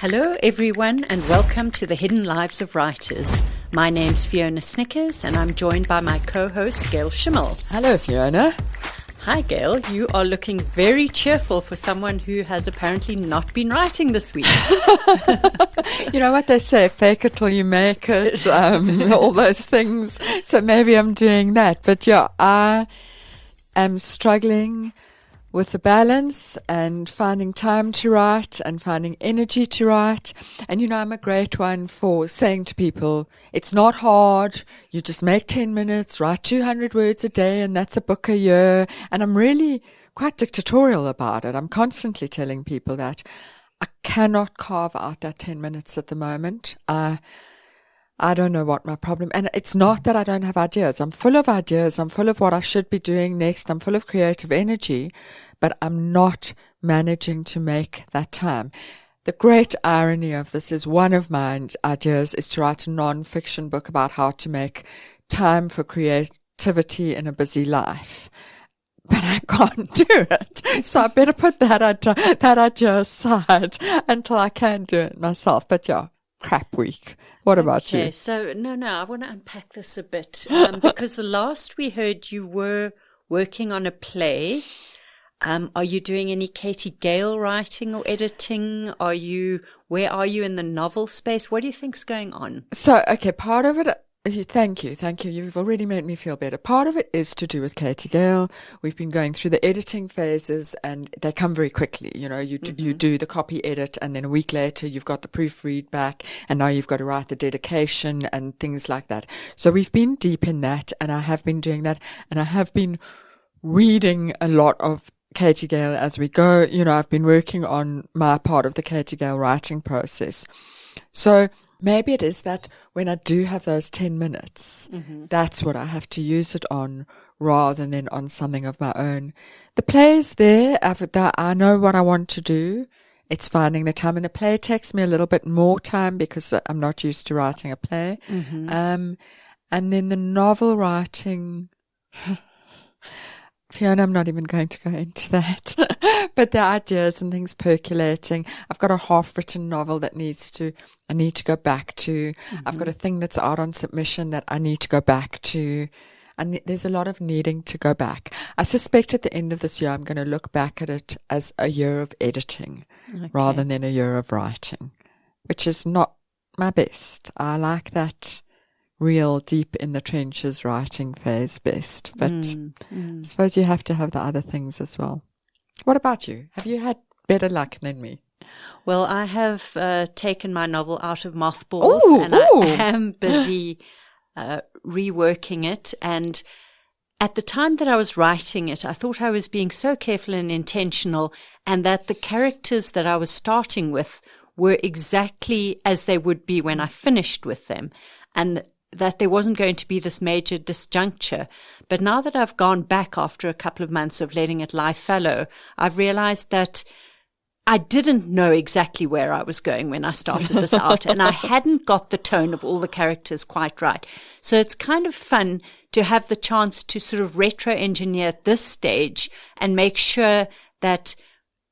Hello everyone and welcome to the Hidden Lives of Writers. My name's Fiona Snyckers and I'm joined by my co-host Gail Schimmel. Hello Fiona. Hi Gail, you are looking very cheerful for someone who has apparently not been writing this week. You know what they say, fake it till you make it, all those things. So maybe I'm doing that. But yeah, I am struggling with the balance and finding time to write and finding energy to write. And you know, I'm a great one for saying to people, it's not hard. You just make 10 minutes, write 200 words a day, and that's a book a year. And I'm really quite dictatorial about it. I'm constantly telling people that I cannot carve out that 10 minutes at the moment. I don't know what my problem, and it's not that I don't have ideas. I'm full of ideas. I'm full of what I should be doing next. I'm full of creative energy, but I'm not managing to make that time. The great irony of this is one of my ideas is to write a non-fiction book about how to make time for creativity in a busy life. But I can't do it. So I better put that idea aside until I can do it myself. But yeah, crap week. What about you? Okay, so no, I want to unpack this a bit because the last we heard you were working on a play. Are you doing any Katie Gail writing or editing? Where are you in the novel space? What do you think's going on? So, okay, part of it, thank you. You've already made me feel better. Part of it is to do with Katie Gail. We've been going through the editing phases and they come very quickly. You know, you do the copy edit and then a week later you've got the proofread back and now you've got to write the dedication and things like that. So we've been deep in that and I have been doing that and I have been reading a lot of Katie Gail as we go. You know, I've been working on my part of the Katie Gail writing process. So maybe it is that when I do have those 10 minutes, that's what I have to use it on rather than on something of my own. The play is there. I know what I want to do. It's finding the time. And the play takes me a little bit more time because I'm not used to writing a play. And then the novel writing, Fiona, I'm not even going to go into that. But the ideas and things percolating. I've got a half-written novel that I need to go back to. I've got a thing that's out on submission that I need to go back to. And there's a lot of needing to go back. I suspect at the end of this year, I'm going to look back at it as a year of editing rather than a year of writing, which is not my best. I like that real deep in the trenches writing phase best, but I suppose you have to have the other things as well. What about you? Have you had better luck than me? Well, I have taken my novel out of mothballs and I am busy reworking it. And at the time that I was writing it, I thought I was being so careful and intentional and that the characters that I was starting with were exactly as they would be when I finished with them. And that there wasn't going to be this major disjuncture. But now that I've gone back after a couple of months of letting it lie fallow, I've realized that I didn't know exactly where I was going when I started this out, and I hadn't got the tone of all the characters quite right. So it's kind of fun to have the chance to sort of retro-engineer at this stage and make sure that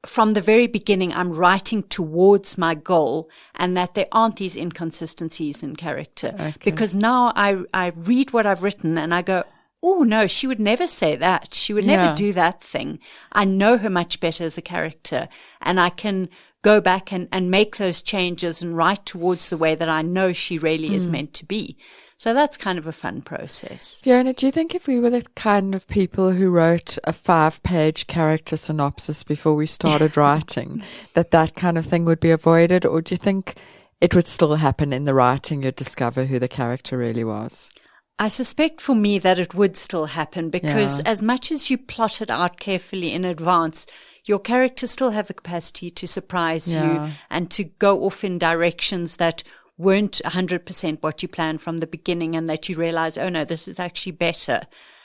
from the very beginning, I'm writing towards my goal and that there aren't these inconsistencies in character. Okay. Because now I read what I've written and I go, oh, no, she would never say that. She would never do that thing. I know her much better as a character and I can go back and make those changes and write towards the way that I know she really is meant to be. So that's kind of a fun process. Fiona, do you think if we were the kind of people who wrote a 5-page character synopsis before we started writing, that kind of thing would be avoided? Or do you think it would still happen in the writing, you'd discover who the character really was? I suspect for me that it would still happen because as much as you plot it out carefully in advance, your characters still have the capacity to surprise you and to go off in directions that weren't 100% what you planned from the beginning and that you realize, oh no, this is actually better.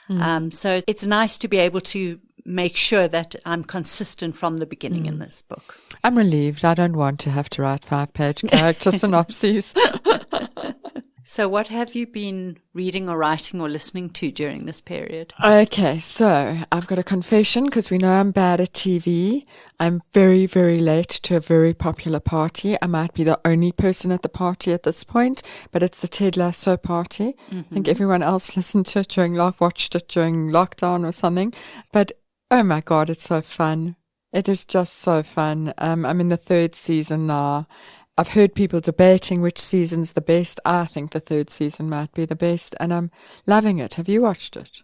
So it's nice to be able to make sure that I'm consistent from the beginning in this book. I'm relieved. I don't want to have to write 5-page character synopses. So what have you been reading or writing or listening to during this period? Okay, so I've got a confession because we know I'm bad at TV. I'm very, very late to a very popular party. I might be the only person at the party at this point, but it's the Ted Lasso party. I think everyone else listened to it watched it during lockdown or something. But oh my God, it's so fun. It is just so fun. I'm in the 3rd season now. I've heard people debating which season's the best. I think the 3rd season might be the best, and I'm loving it. Have you watched it?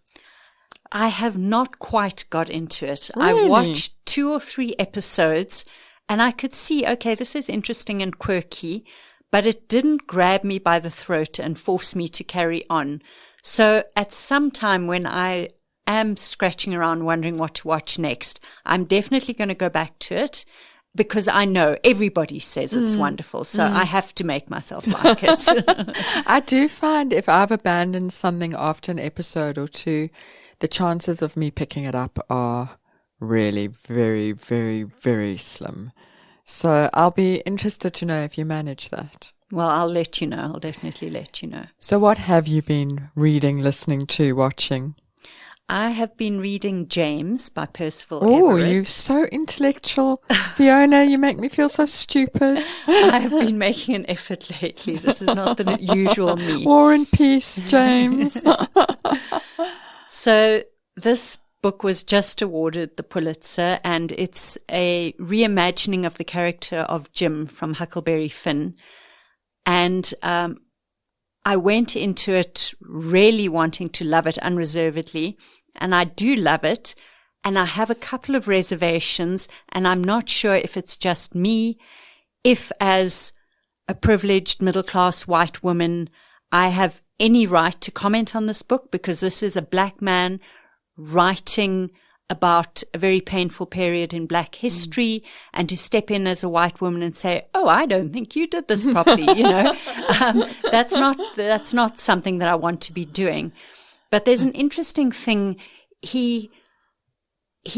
I have not quite got into it. Really? I watched 2 or 3 episodes, and I could see, okay, this is interesting and quirky, but it didn't grab me by the throat and force me to carry on. So at some time when I am scratching around wondering what to watch next, I'm definitely going to go back to it. Because I know everybody says it's wonderful, so I have to make myself like it. I do find if I've abandoned something after an episode or 2, the chances of me picking it up are really very, very, very slim. So I'll be interested to know if you manage that. Well, I'll let you know. I'll definitely let you know. So what have you been reading, listening to, watching? I have been reading James by Percival Oh, Everett. you're so intellectual. Fiona, you make me feel so stupid. I have been making an effort lately. This is not the usual me. War and Peace, James. So this book was just awarded the Pulitzer, and it's a reimagining of the character of Jim from Huckleberry Finn. And I went into it really wanting to love it unreservedly, and I do love it, and I have a couple of reservations, and I'm not sure if it's just me, if as a privileged middle-class white woman, I have any right to comment on this book, because this is a black man writing about a very painful period in black history, and to step in as a white woman and say, oh, I don't think you did this properly, that's not something that I want to be doing. But there's an interesting thing. He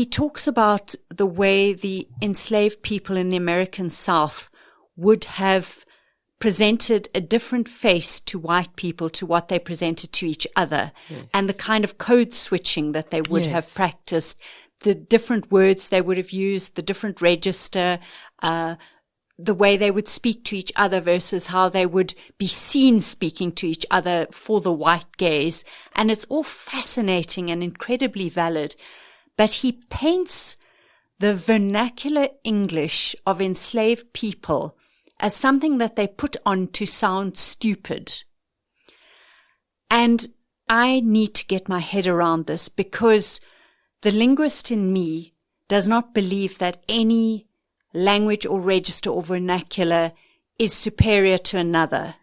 talks about the way the enslaved people in the American South would have presented a different face to white people to what they presented to each other, and the kind of code switching that they would have practiced, the different words they would have used, the different register, the way they would speak to each other versus how they would be seen speaking to each other for the white gaze. And it's all fascinating and incredibly valid. But he paints the vernacular English of enslaved people as something that they put on to sound stupid. And I need to get my head around this, because the linguist in me does not believe that any language or register or vernacular is superior to another.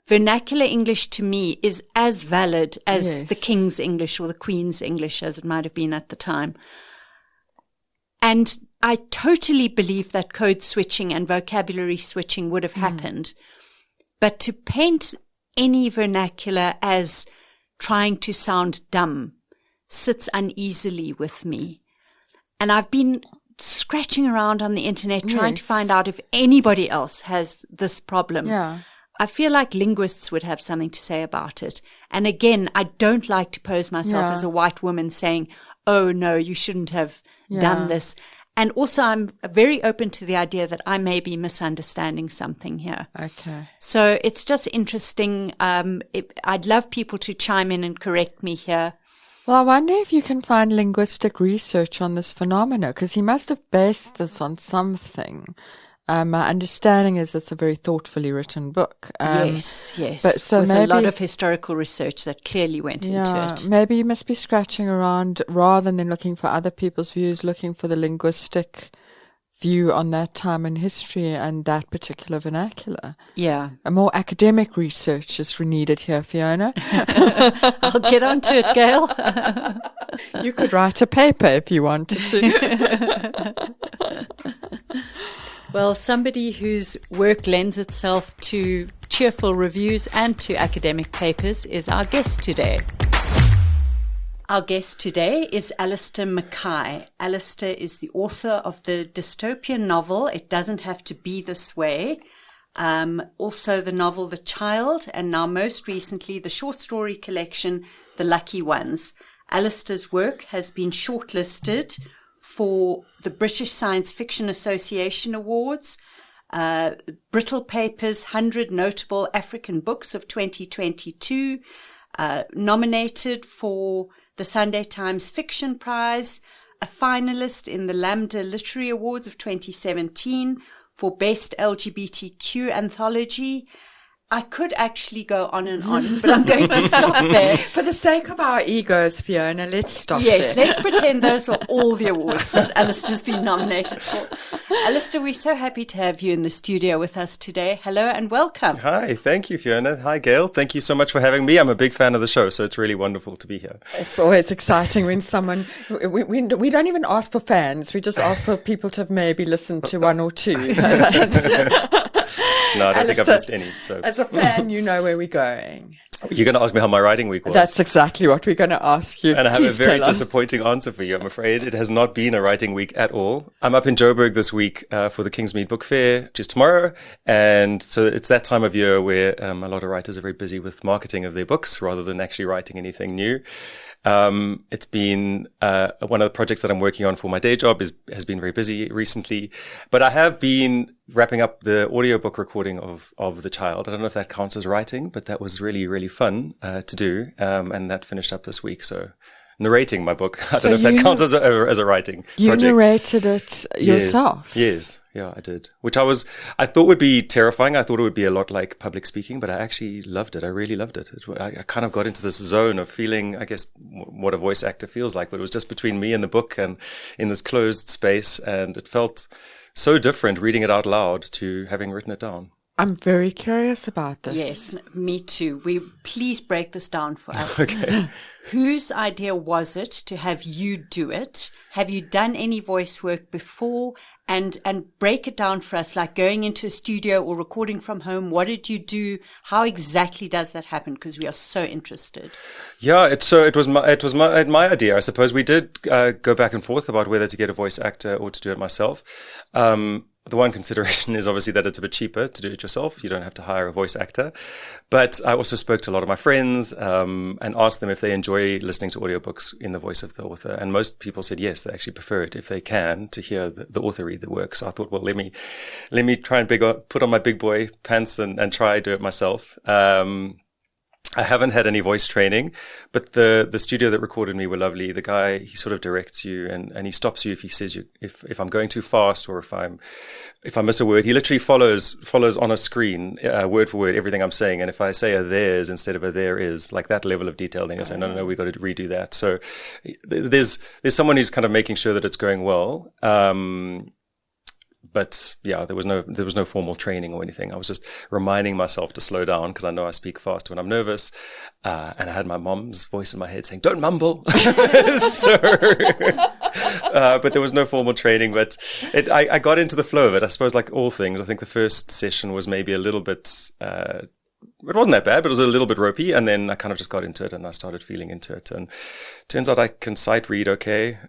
Vernacular English to me is as valid as the King's English or the Queen's English, as it might have been at the time. And I totally believe that code switching and vocabulary switching would have happened. But to paint any vernacular as trying to sound dumb sits uneasily with me. And I've been scratching around on the internet trying to find out if anybody else has this problem. Yeah. I feel like linguists would have something to say about it. And again, I don't like to pose myself as a white woman saying, oh no, you shouldn't have done this. And also I'm very open to the idea that I may be misunderstanding something here. Okay. So it's just interesting. I'd love people to chime in and correct me here. Well, I wonder if you can find linguistic research on this phenomena, because he must have based this on something. My understanding is it's a very thoughtfully written book. Yes. But so with maybe a lot of historical research that clearly went into it. Maybe you must be scratching around rather than looking for other people's views, looking for the linguistic view on that time in history and that particular vernacular. Yeah. A more academic research is needed here, Fiona. I'll get onto it, Gail. You could write a paper if you wanted to. Well, somebody whose work lends itself to cheerful reviews and to academic papers is our guest today. Our guest today is Alistair Mackay. Alistair is the author of the dystopian novel, It Doesn't Have to Be This Way. also the novel The Child, and now most recently the short story collection The Lucky Ones. Alistair's work has been shortlisted for the British Science Fiction Association Awards, Brittle Paper's 100 Notable African Books of 2022, nominated for the Sunday Times Fiction Prize, a finalist in the Lambda Literary Awards of 2017 for Best LGBTQ Anthology. I could actually go on and on, but I'm going to stop there. For the sake of our egos, Fiona, let's stop Yes, there. let's pretend those were all the awards that Alistair's been nominated for. Alistair, we're so happy to have you in the studio with us today. Hello and welcome. Hi, thank you, Fiona. Hi, Gail. Thank you so much for having me. I'm a big fan of the show, so it's really wonderful to be here. It's always exciting when someone, we don't even ask for fans, we just ask for people to have maybe listened to one or two. No, I don't think I've missed any. So. As a fan, you know where we're going. You're going to ask me how my writing week was. That's exactly what we're going to ask you. And I have Please a very tell us. disappointing answer for you, I'm afraid. It has not been a writing week at all. I'm up in Joburg this week for the Kingsmead Book Fair, which is tomorrow. And so it's that time of year where a lot of writers are very busy with marketing of their books rather than actually writing anything new. It's been one of the projects that I'm working on for my day job has been very busy recently, but I have been wrapping up the audiobook recording of The Child. I don't know if that counts as writing, but that was really, really fun to do, and that finished up this week. So narrating my book, I don't know if that counts as a writing project. You narrated it yourself? Yes. Yeah, I did. Which I thought would be terrifying. I thought it would be a lot like public speaking, but I actually loved it. I really loved it. I kind of got into this zone of feeling, I guess, what a voice actor feels like, but it was just between me and the book and in this closed space. And it felt so different reading it out loud to having written it down. I'm very curious about this. Yes, me too. Please break this down for us. Okay. Whose idea was it to have you do it? Have you done any voice work before? And break it down for us, like going into a studio or recording from home. What did you do? How exactly does that happen? Because we are so interested. Yeah, it was my idea. I suppose we did go back and forth about whether to get a voice actor or to do it myself. The one consideration is obviously that it's a bit cheaper to do it yourself. You don't have to hire a voice actor. But I also spoke to a lot of my friends and asked them if they enjoy listening to audiobooks in the voice of the author. And most people said yes, they actually prefer it if they can to hear the author read the work. So I thought, well, let me try and put on my big boy pants and try do it myself. I haven't had any voice training, but the studio that recorded me were lovely. The guy, he sort of directs you and he stops you if he says if I'm going too fast or if I miss a word. He literally follows on a screen, word for word, everything I'm saying. And if I say a there's instead of a there is, like that level of detail, then you'll say, no, we've got to redo that. So there's someone who's kind of making sure that it's going well. But yeah, there was no formal training or anything. I was just reminding myself to slow down because I know I speak fast when I'm nervous. And I had my mom's voice in my head saying, don't mumble. But there was no formal training, but I got into the flow of it. I suppose like all things, I think the first session was maybe a little bit, it wasn't that bad, but it was a little bit ropey. And then I kind of just got into it and I started feeling into it. And turns out I can sight read okay.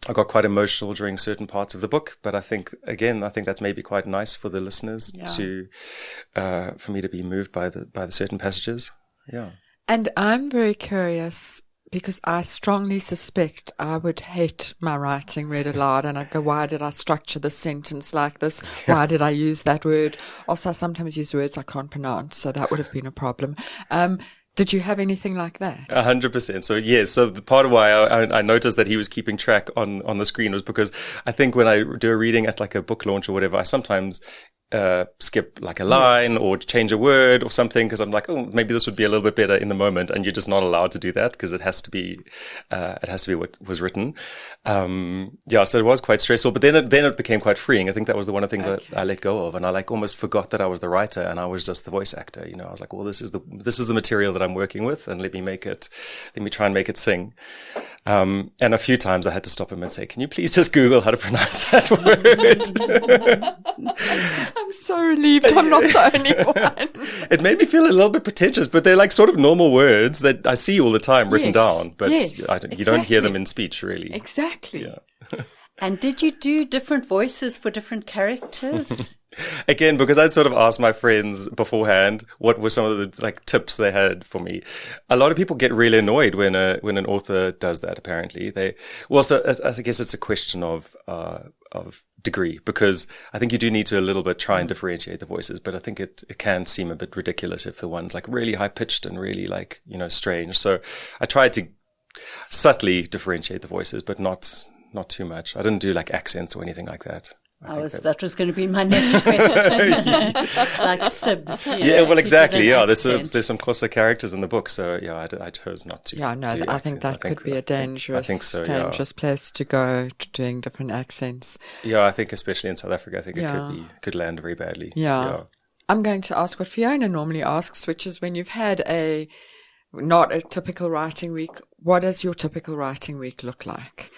I got quite emotional during certain parts of the book, but I think that's maybe quite nice for the listeners for me to be moved by the certain passages. Yeah. And I'm very curious because I strongly suspect I would hate my writing read aloud and I'd go, why did I structure the sentence like this? Why did I use that word? Also, I sometimes use words I can't pronounce, so that would have been a problem. Did you have anything like that? 100%. So yes. So the part of why I noticed that he was keeping track on the screen was because I think when I do a reading at like a book launch or whatever, I sometimes skip like a line or change a word or something because I'm like, oh, maybe this would be a little bit better in the moment, and you're just not allowed to do that because it has to be what was written. So it was quite stressful, but then it became quite freeing. I think that was one of the things that I let go of, and I like almost forgot that I was the writer and I was just the voice actor. You know, I was like, well, this is the material that I'm working with, and let me try and make it sing. And a few times I had to stop him and say, can you please just Google how to pronounce that word? I'm so relieved I'm not the only one. It made me feel a little bit pretentious, but they're like sort of normal words that I see all the time written down, but you don't hear them in speech really. Exactly. Yeah. And did you do different voices for different characters? again, because I sort of asked my friends beforehand what were some of the like tips they had for me. A lot of people get really annoyed when an author does that. Apparently, so I guess it's a question of degree, because I think you do need to a little bit try and differentiate the voices, but I think it can seem a bit ridiculous if the one's like really high pitched and really like, strange. So I tried to subtly differentiate the voices, but not too much. I didn't do like accents or anything like that. That was going to be my next question. Like Sibs. Yeah, well, exactly. Yeah, there's some closer characters in the book, so yeah, I chose not to. Yeah, no, I think that could be a dangerous place to go to doing different accents. Yeah, I think especially in South Africa, I think it could land very badly. Yeah. I'm going to ask what Fiona normally asks, which is when you've had not a typical writing week, what does your typical writing week look like?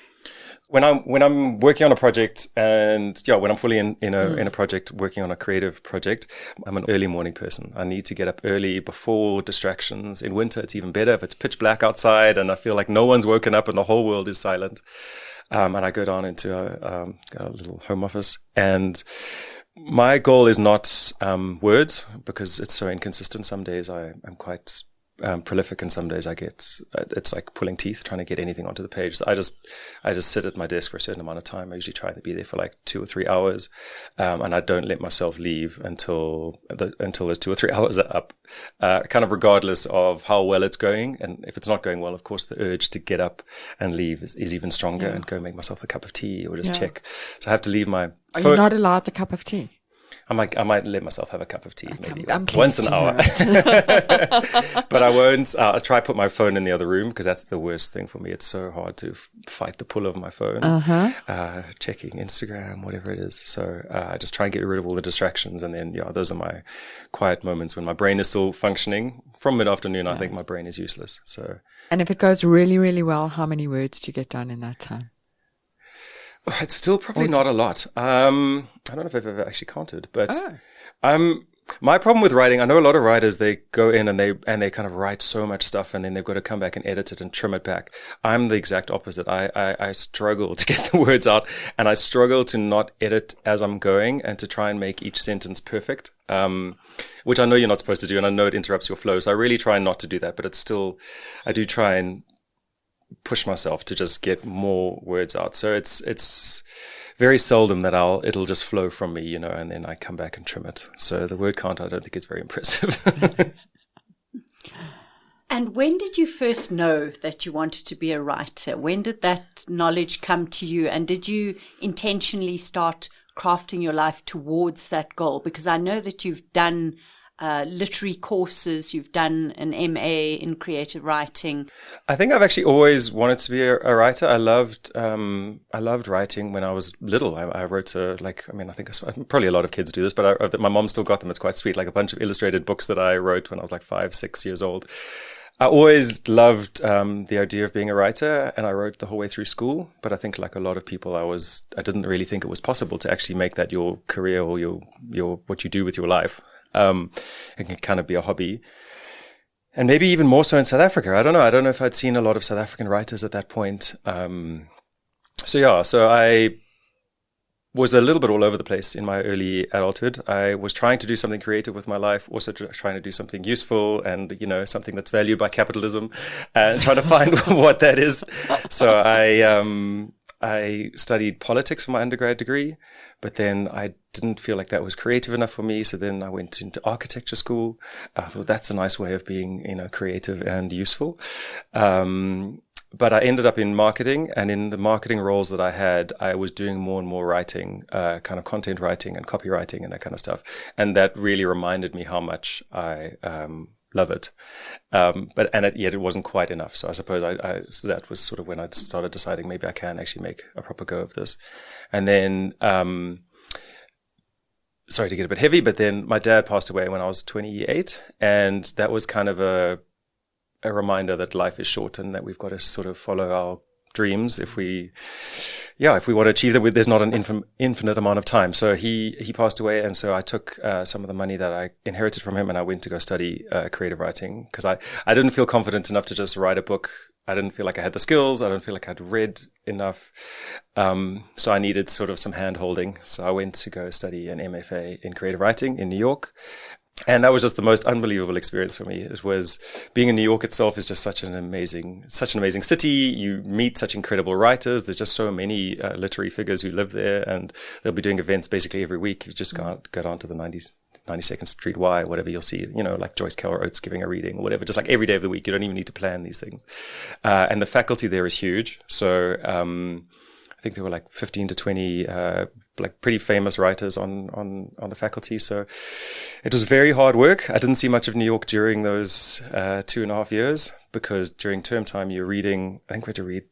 When I'm working on a project and when I'm fully in a project, working on a creative project, I'm an early morning person. I need to get up early before distractions. In winter, it's even better if it's pitch black outside and I feel like no one's woken up and the whole world is silent. And I go down into a little home office, and my goal is not words, because it's so inconsistent. Some days I'm quite prolific, and some days it's like pulling teeth trying to get anything onto the page. So I just sit at my desk for a certain amount of time. I usually try to be there for like 2 or 3 hours, and I don't let myself leave until those 2 or 3 hours are up, kind of regardless of how well it's going. And if it's not going well, of course, the urge to get up and leave is even stronger, and go make myself a cup of tea or just check. So I have to leave my phone. Are you not allowed the cup of tea? I might let myself have a cup of tea, maybe once an hour. But I won't. I'll try to put my phone in the other room, because that's the worst thing for me. It's so hard to fight the pull of my phone, checking Instagram, whatever it is. So I just try and get rid of all the distractions. And then, those are my quiet moments when my brain is still functioning. From mid-afternoon, I think my brain is useless. So. And if it goes really, really well, how many words do you get done in that time? It's still probably not a lot. I don't know if I've ever actually counted, but my problem with writing, I know a lot of writers, they go in and they kind of write so much stuff, and then they've got to come back and edit it and trim it back. I'm the exact opposite. I struggle to get the words out, and I struggle to not edit as I'm going and to try and make each sentence perfect. Which I know you're not supposed to do, and I know it interrupts your flow. So I really try not to do that, but I do try and push myself to just get more words out. So it's very seldom that it'll just flow from me, and then I come back and trim it. So the word count, I don't think is very impressive. And when did you first know that you wanted to be a writer? When did that knowledge come to you? And did you intentionally start crafting your life towards that goal? Because I know that you've done literary courses, you've done an MA in creative writing. I think I've actually always wanted to be a writer. I loved writing when I was little. I wrote I think probably a lot of kids do this, but my mom still got them. It's quite sweet, like a bunch of illustrated books that I wrote when I was like 5, 6 years old. I always loved the idea of being a writer, and I wrote the whole way through school. But I think, like a lot of people, I didn't really think it was possible to actually make that your career or your what you do with your life. It can kind of be a hobby. And maybe even more so in South Africa. I don't know if I'd seen a lot of South African writers at that point. So I was a little bit all over the place in my early adulthood. I was trying to do something creative with my life, also trying to do something useful and, something that's valued by capitalism, and trying to find what that is. So I studied politics for my undergrad degree, but then I didn't feel like that was creative enough for me. So then I went into architecture school. I thought that's a nice way of being, creative and useful. But I ended up in marketing, and in the marketing roles that I had, I was doing more and more writing, kind of content writing and copywriting and that kind of stuff. And that really reminded me how much I, love it. Yet it wasn't quite enough. So I suppose so that was sort of when I started deciding maybe I can actually make a proper go of this. And then, sorry to get a bit heavy, but then my dad passed away when I was 28. And that was kind of a reminder that life is short and that we've got to sort of follow our dreams if we want to achieve that. There's not an infinite amount of time. So he passed away, and so I took some of the money that I inherited from him, and I went to go study creative writing, because I didn't feel confident enough to just write a book I didn't feel like I had the skills. I don't feel like I'd read enough. So I needed sort of some hand holding. So I went to go study an MFA in creative writing in New York. And that was just the most unbelievable experience for me. It was being in New York itself is just such an amazing city. You meet such incredible writers. There's just so many literary figures who live there, and they'll be doing events basically every week. You just can't go down to the 92nd Street Y, whatever, you'll see, like Joyce Carol Oates giving a reading or whatever, just like every day of the week. You don't even need to plan these things. And the faculty there is huge. So, I think there were like 15 to 20, like pretty famous writers on the faculty. So it was very hard work. I didn't see much of New York during those 2.5 years, because during term time you're reading, I think we had to read,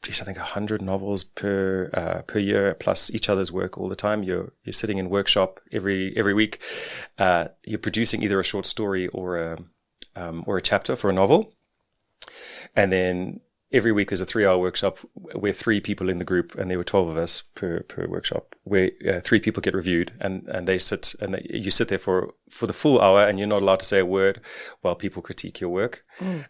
100 novels per year, plus each other's work all the time. You're sitting in workshop every week. You're producing either a short story or a chapter for a novel. And then every week there's a 3-hour workshop where 3 people in the group, and there were 12 of us per workshop, where 3 people get reviewed, and they sit, and you sit there for the full hour, and you're not allowed to say a word while people critique your work. Yeah.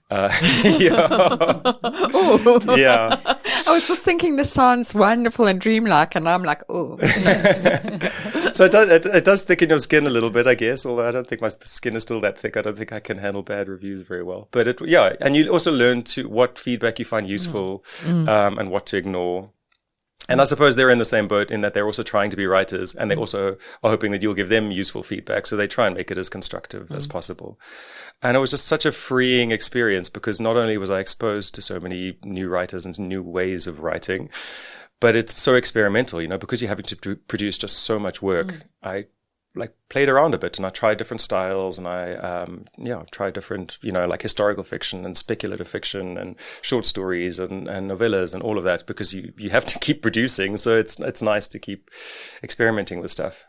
Yeah. I was just thinking this sounds wonderful and dreamlike, and I'm like, oh. So it does thicken your skin a little bit, I guess, although I don't think my skin is still that thick. I don't think I can handle bad reviews very well. But and you also learn what feedback you find useful, and what to ignore. And I suppose they're in the same boat in that they're also trying to be writers, and they also are hoping that you'll give them useful feedback. So they try and make it as constructive as possible. And it was just such a freeing experience, because not only was I exposed to so many new writers and new ways of writing, but it's so experimental, because you're having to produce just so much work. I played around a bit, and I tried different styles, and I tried different, like historical fiction and speculative fiction and short stories and novellas and all of that, because you have to keep producing. So it's nice to keep experimenting with stuff.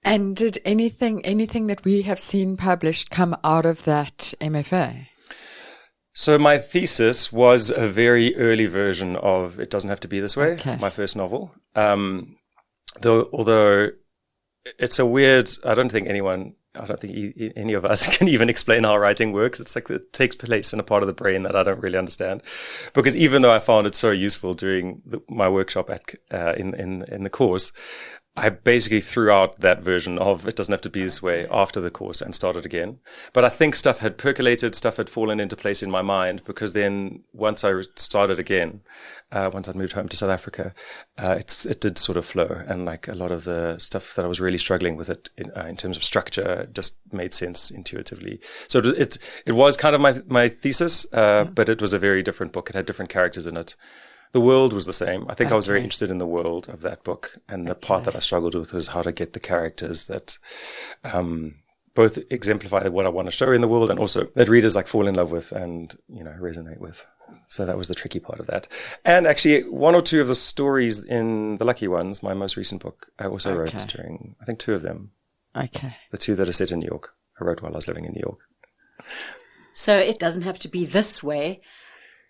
And did anything that we have seen published come out of that MFA? So my thesis was a very early version of It Doesn't Have to Be This Way, my first novel. Although it's a weird, I don't think any of us can even explain how writing works. It's like it takes place in a part of the brain that I don't really understand. Because even though I found it so useful during my workshop in the course, I basically threw out that version of It Doesn't Have to Be This Way after the course and started again. But I think stuff had percolated, stuff had fallen into place in my mind, because then once I started again, once I'd moved home to South Africa, it did sort of flow. And like a lot of the stuff that I was really struggling with in terms of structure just made sense intuitively. So it was kind of my thesis, but it was a very different book. It had different characters in it. The world was the same. I think I was very interested in the world of that book. And the part that I struggled with was how to get the characters that both exemplify what I want to show in the world, and also that readers fall in love with and, resonate with. So that was the tricky part of that. And actually 1 or 2 of the stories in The Lucky Ones, my most recent book, I also wrote during, I think 2 of them. Okay. The 2 that are set in New York, I wrote while I was living in New York. So It Doesn't Have to Be This Way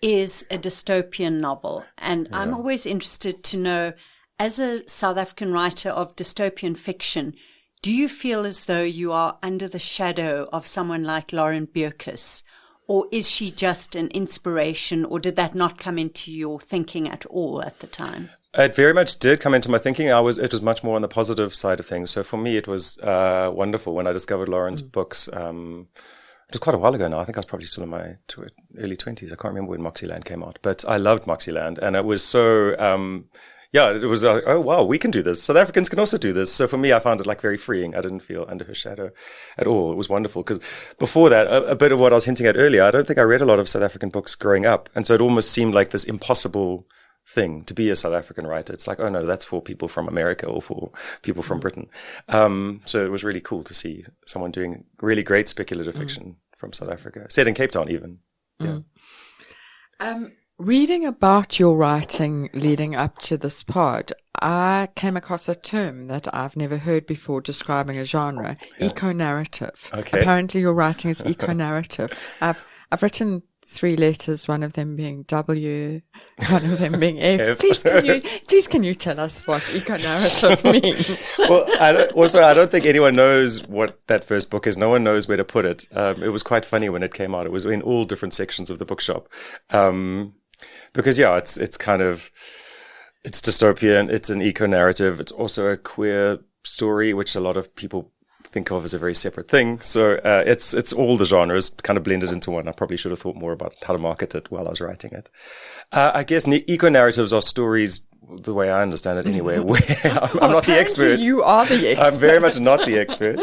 is a dystopian novel. And I'm always interested to know, as a South African writer of dystopian fiction, do you feel as though you are under the shadow of someone like Lauren Bierkes? Or is she just an inspiration, or did that not come into your thinking at all at the time? It very much did come into my thinking. It was much more on the positive side of things. So for me, it was wonderful when I discovered Lauren's books. It was quite a while ago now. I think I was probably still in my early 20s. I can't remember when Moxieland came out, but I loved Moxieland, and it was so, it was oh wow, we can do this. South Africans can also do this. So for me, I found it very freeing. I didn't feel under her shadow at all. It was wonderful, because before that, a bit of what I was hinting at earlier, I don't think I read a lot of South African books growing up, and so it almost seemed like this impossible thing to be a South African writer. It's like, oh no, that's for people from America or for people from Britain. So it was really cool to see someone doing really great speculative fiction from South Africa, set in Cape Town even. Yeah. Reading about your writing leading up to this pod, I came across a term that I've never heard before describing a genre, eco-narrative. Okay. Apparently your writing is eco-narrative. I've written 3 letters, one of them being W, one of them being F. Please can you tell us what eco-narrative means? Well, I don't think anyone knows what that first book is. No one knows where to put it. It was quite funny when it came out. It was in all different sections of the bookshop. Because it's kind of, it's dystopian. It's an eco-narrative. It's also a queer story, which a lot of people think of as a very separate thing. So it's all the genres kind of blended into one. I probably should have thought more about how to market it while I was writing it. I guess eco-narratives are stories, the way I understand it anyway, where I'm not the expert. You are the expert. I'm very much not the expert.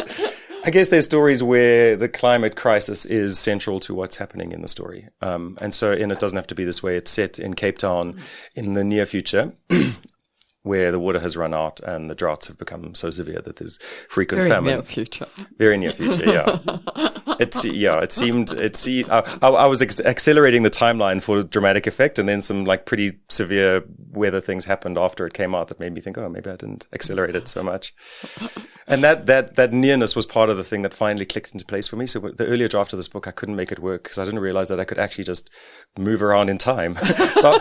I guess there's stories where the climate crisis is central to what's happening in the story. And it doesn't have to be this way. It's set in Cape Town in the near future, where the water has run out and the droughts have become so severe that there's frequent famine. Very near future, yeah. I was accelerating the timeline for dramatic effect, and then some like pretty severe weather things happened after it came out that made me think, oh, maybe I didn't accelerate it so much. And that nearness was part of the thing that finally clicked into place for me. So the earlier draft of this book, I couldn't make it work because I didn't realize that I could actually just move around in time. So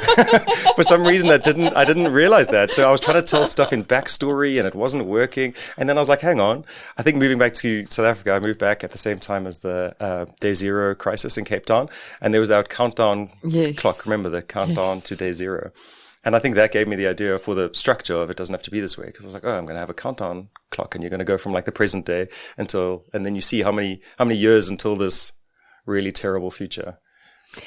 for some reason I didn't realize that. So I was trying to tell stuff in backstory and it wasn't working. And then I was like, hang on. I think moving back to South Africa, I moved back at the same time as the Day Zero crisis in Cape Town. And there was that countdown clock. Remember the countdown to Day Zero? And I think that gave me the idea for the structure of it doesn't have to be this way. Because I was like, oh, I'm going to have a countdown clock and you're going to go from like the present day and then you see how many years until this really terrible future.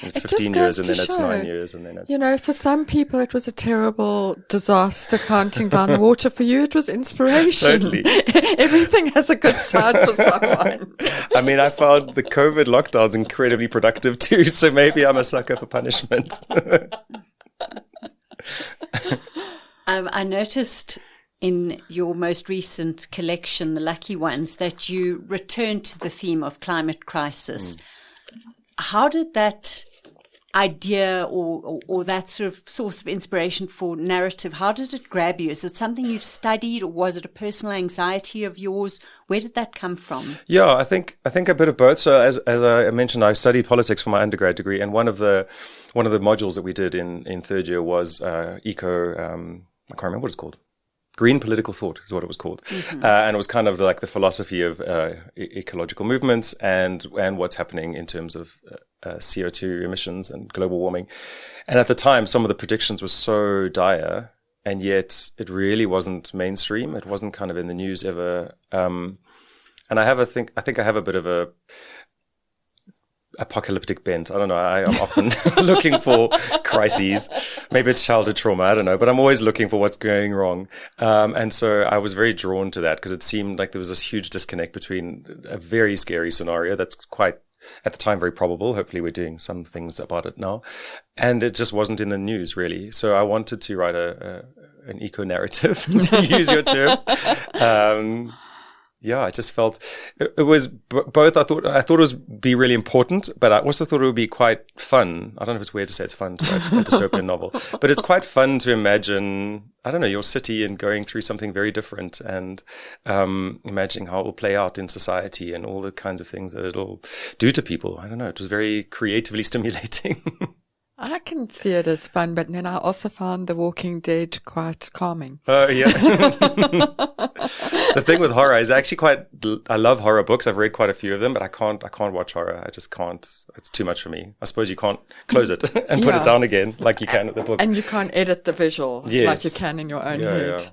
And it's 15 years and then it's 9 years and then it's... for some people it was a terrible disaster counting down the water. For you it was inspiration. Totally. Everything has a good side for someone. I mean, I found the COVID lockdowns incredibly productive too. So maybe I'm a sucker for punishment. I noticed in your most recent collection, The Lucky Ones, that you returned to the theme of climate crisis. How did that idea or that sort of source of inspiration for narrative, how did it grab you? Is it something you've studied or was it a personal anxiety of yours? Where did that come from? Yeah, I think a bit of both. So as I mentioned, I studied politics for my undergrad degree, and one of the modules that we did in third year was I can't remember what it's called. Green political thought is what it was called. Mm-hmm. And it was kind of like the philosophy of ecological movements and what's happening in terms of CO2 emissions and global warming. And at the time, some of the predictions were so dire, and yet it really wasn't mainstream. It wasn't kind of in the news ever. And I think I have a bit of a apocalyptic bent. I don't know. I'm often looking for crises. Maybe it's childhood trauma. I don't know. But I'm always looking for what's going wrong. And so I was very drawn to that because it seemed like there was this huge disconnect between a very scary scenario that's quite, at the time, very probable. Hopefully we're doing some things about it now. And it just wasn't in the news, really. So I wanted to write an eco-narrative, to use your term. Yeah, I just felt it was both. I thought it would be really important, but I also thought it would be quite fun. I don't know if it's weird to say it's fun to write a dystopian novel, but it's quite fun to imagine, I don't know, your city and going through something very different and imagining how it will play out in society and all the kinds of things that it'll do to people. I don't know. It was very creatively stimulating. I can see it as fun, but then I also found The Walking Dead quite calming. Oh, yeah. The thing with horror is I love horror books. I've read quite a few of them, but I can't watch horror. I just can't. It's too much for me. I suppose you can't close it and put it down again like you can with the book. And you can't edit the visual like you can in your own head. Yeah.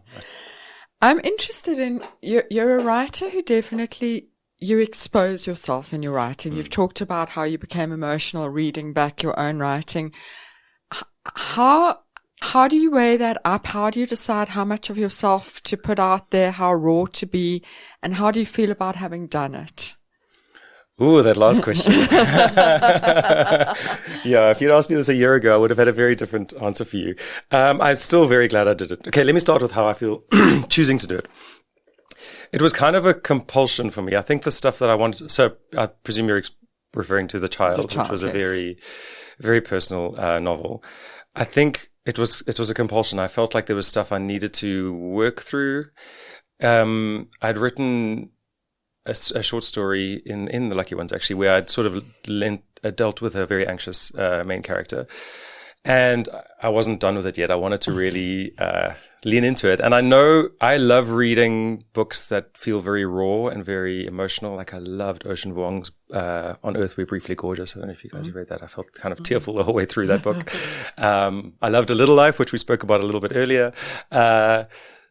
I'm interested in, you're a writer who definitely... You expose yourself in your writing. You've talked about how you became emotional reading back your own writing. How do you weigh that up? How do you decide how much of yourself to put out there, how raw to be, and how do you feel about having done it? Ooh, that last question. Yeah, if you'd asked me this a year ago, I would have had a very different answer for you. I'm still very glad I did it. Okay, let me start with how I feel choosing to do it. It was kind of a compulsion for me. I think the stuff that I wanted, so I presume you're referring to The Child, which was a very, very personal novel. I think it was a compulsion. I felt like there was stuff I needed to work through. I'd written a short story in The Lucky Ones, actually, where I'd sort of lent dealt with a very anxious main character. And I wasn't done with it yet. I wanted to really lean into it. And I know I love reading books that feel very raw and very emotional. Like I loved Ocean Vuong's On Earth We're Briefly Gorgeous. I don't know if you guys have read that. I felt kind of tearful the whole way through that book. I loved A Little Life, which we spoke about a little bit earlier.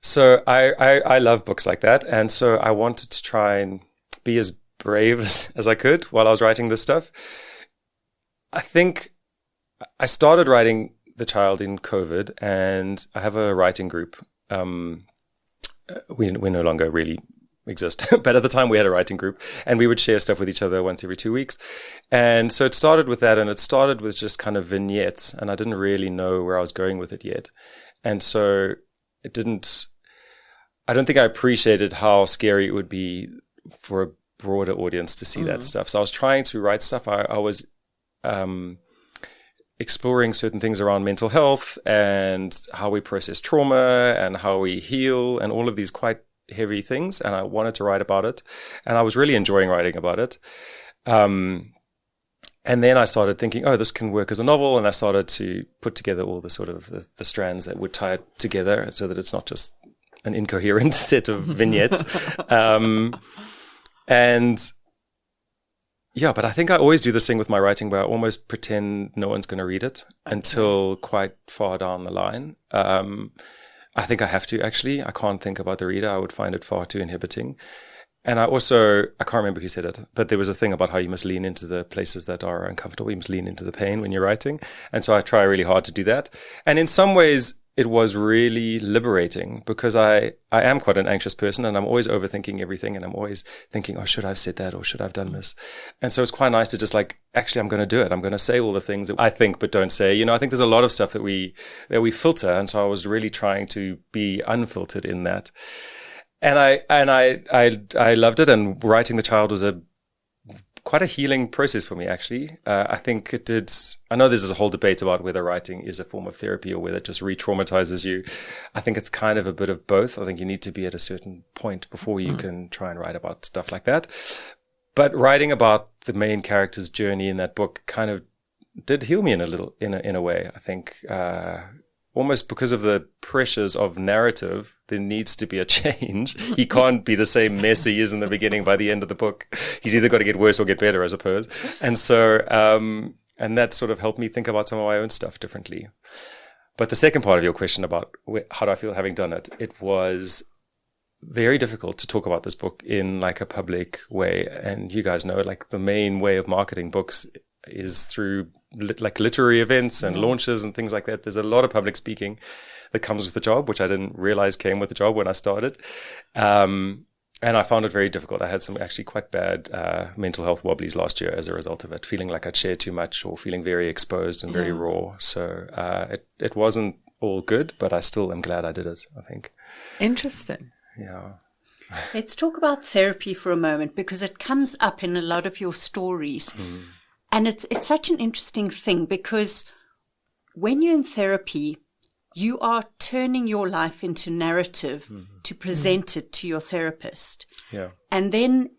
So I love books like that. And so I wanted to try and be as brave as I could while I was writing this stuff. I think I started writing The Child in COVID, and I have a writing group. We no longer really exist, but at the time we had a writing group, and we would share stuff with each other once every 2 weeks. And so it started with that, and it started with just kind of vignettes, and I didn't really know where I was going with it yet. And so I don't think I appreciated how scary it would be for a broader audience to see that stuff. So I was trying to write stuff. I was exploring certain things around mental health and how we process trauma and how we heal and all of these quite heavy things. And I wanted to write about it. And I was really enjoying writing about it. And then I started thinking, oh, this can work as a novel. And I started to put together all the sort of the strands that would tie it together so that it's not just an incoherent set of vignettes. And yeah, but I think I always do this thing with my writing where I almost pretend no one's going to read it until quite far down the line. I think I have to, actually. I can't think about the reader. I would find it far too inhibiting. And I can't remember who said it, but there was a thing about how you must lean into the places that are uncomfortable. You must lean into the pain when you're writing. And so I try really hard to do that. And in some ways, it was really liberating because I am quite an anxious person and I'm always overthinking everything and I'm always thinking, oh, should I have said that or should I have done this? And so it's quite nice to just like, actually, I'm going to do it. I'm going to say all the things that I think but don't say. I think there's a lot of stuff that we filter. And so I was really trying to be unfiltered in that. And I loved it. And writing The Child was quite a healing process for me, actually. I think it did. I know there's a whole debate about whether writing is a form of therapy or whether it just re-traumatizes you. I think it's kind of a bit of both. I think you need to be at a certain point before you can try and write about stuff like that. But writing about the main character's journey in that book kind of did heal me in a way. I think, almost because of the pressures of narrative, there needs to be a change. He can't be the same mess he is in the beginning by the end of the book. He's either got to get worse or get better, I suppose. And so, and that sort of helped me think about some of my own stuff differently. But the second part of your question about how do I feel having done it, it was very difficult to talk about this book in like a public way. And you guys know, like the main way of marketing books is through like literary events and launches and things like that. There's a lot of public speaking that comes with the job, which I didn't realize came with the job when I started. And I found it very difficult. I had some actually quite bad mental health wobblies last year as a result of it, feeling like I'd shared too much or feeling very exposed and very raw. So it wasn't all good, but I still am glad I did it, I think. Interesting. Yeah. Let's talk about therapy for a moment because it comes up in a lot of your stories. And it's such an interesting thing because when you're in therapy, you are turning your life into narrative to present it to your therapist. Yeah. And then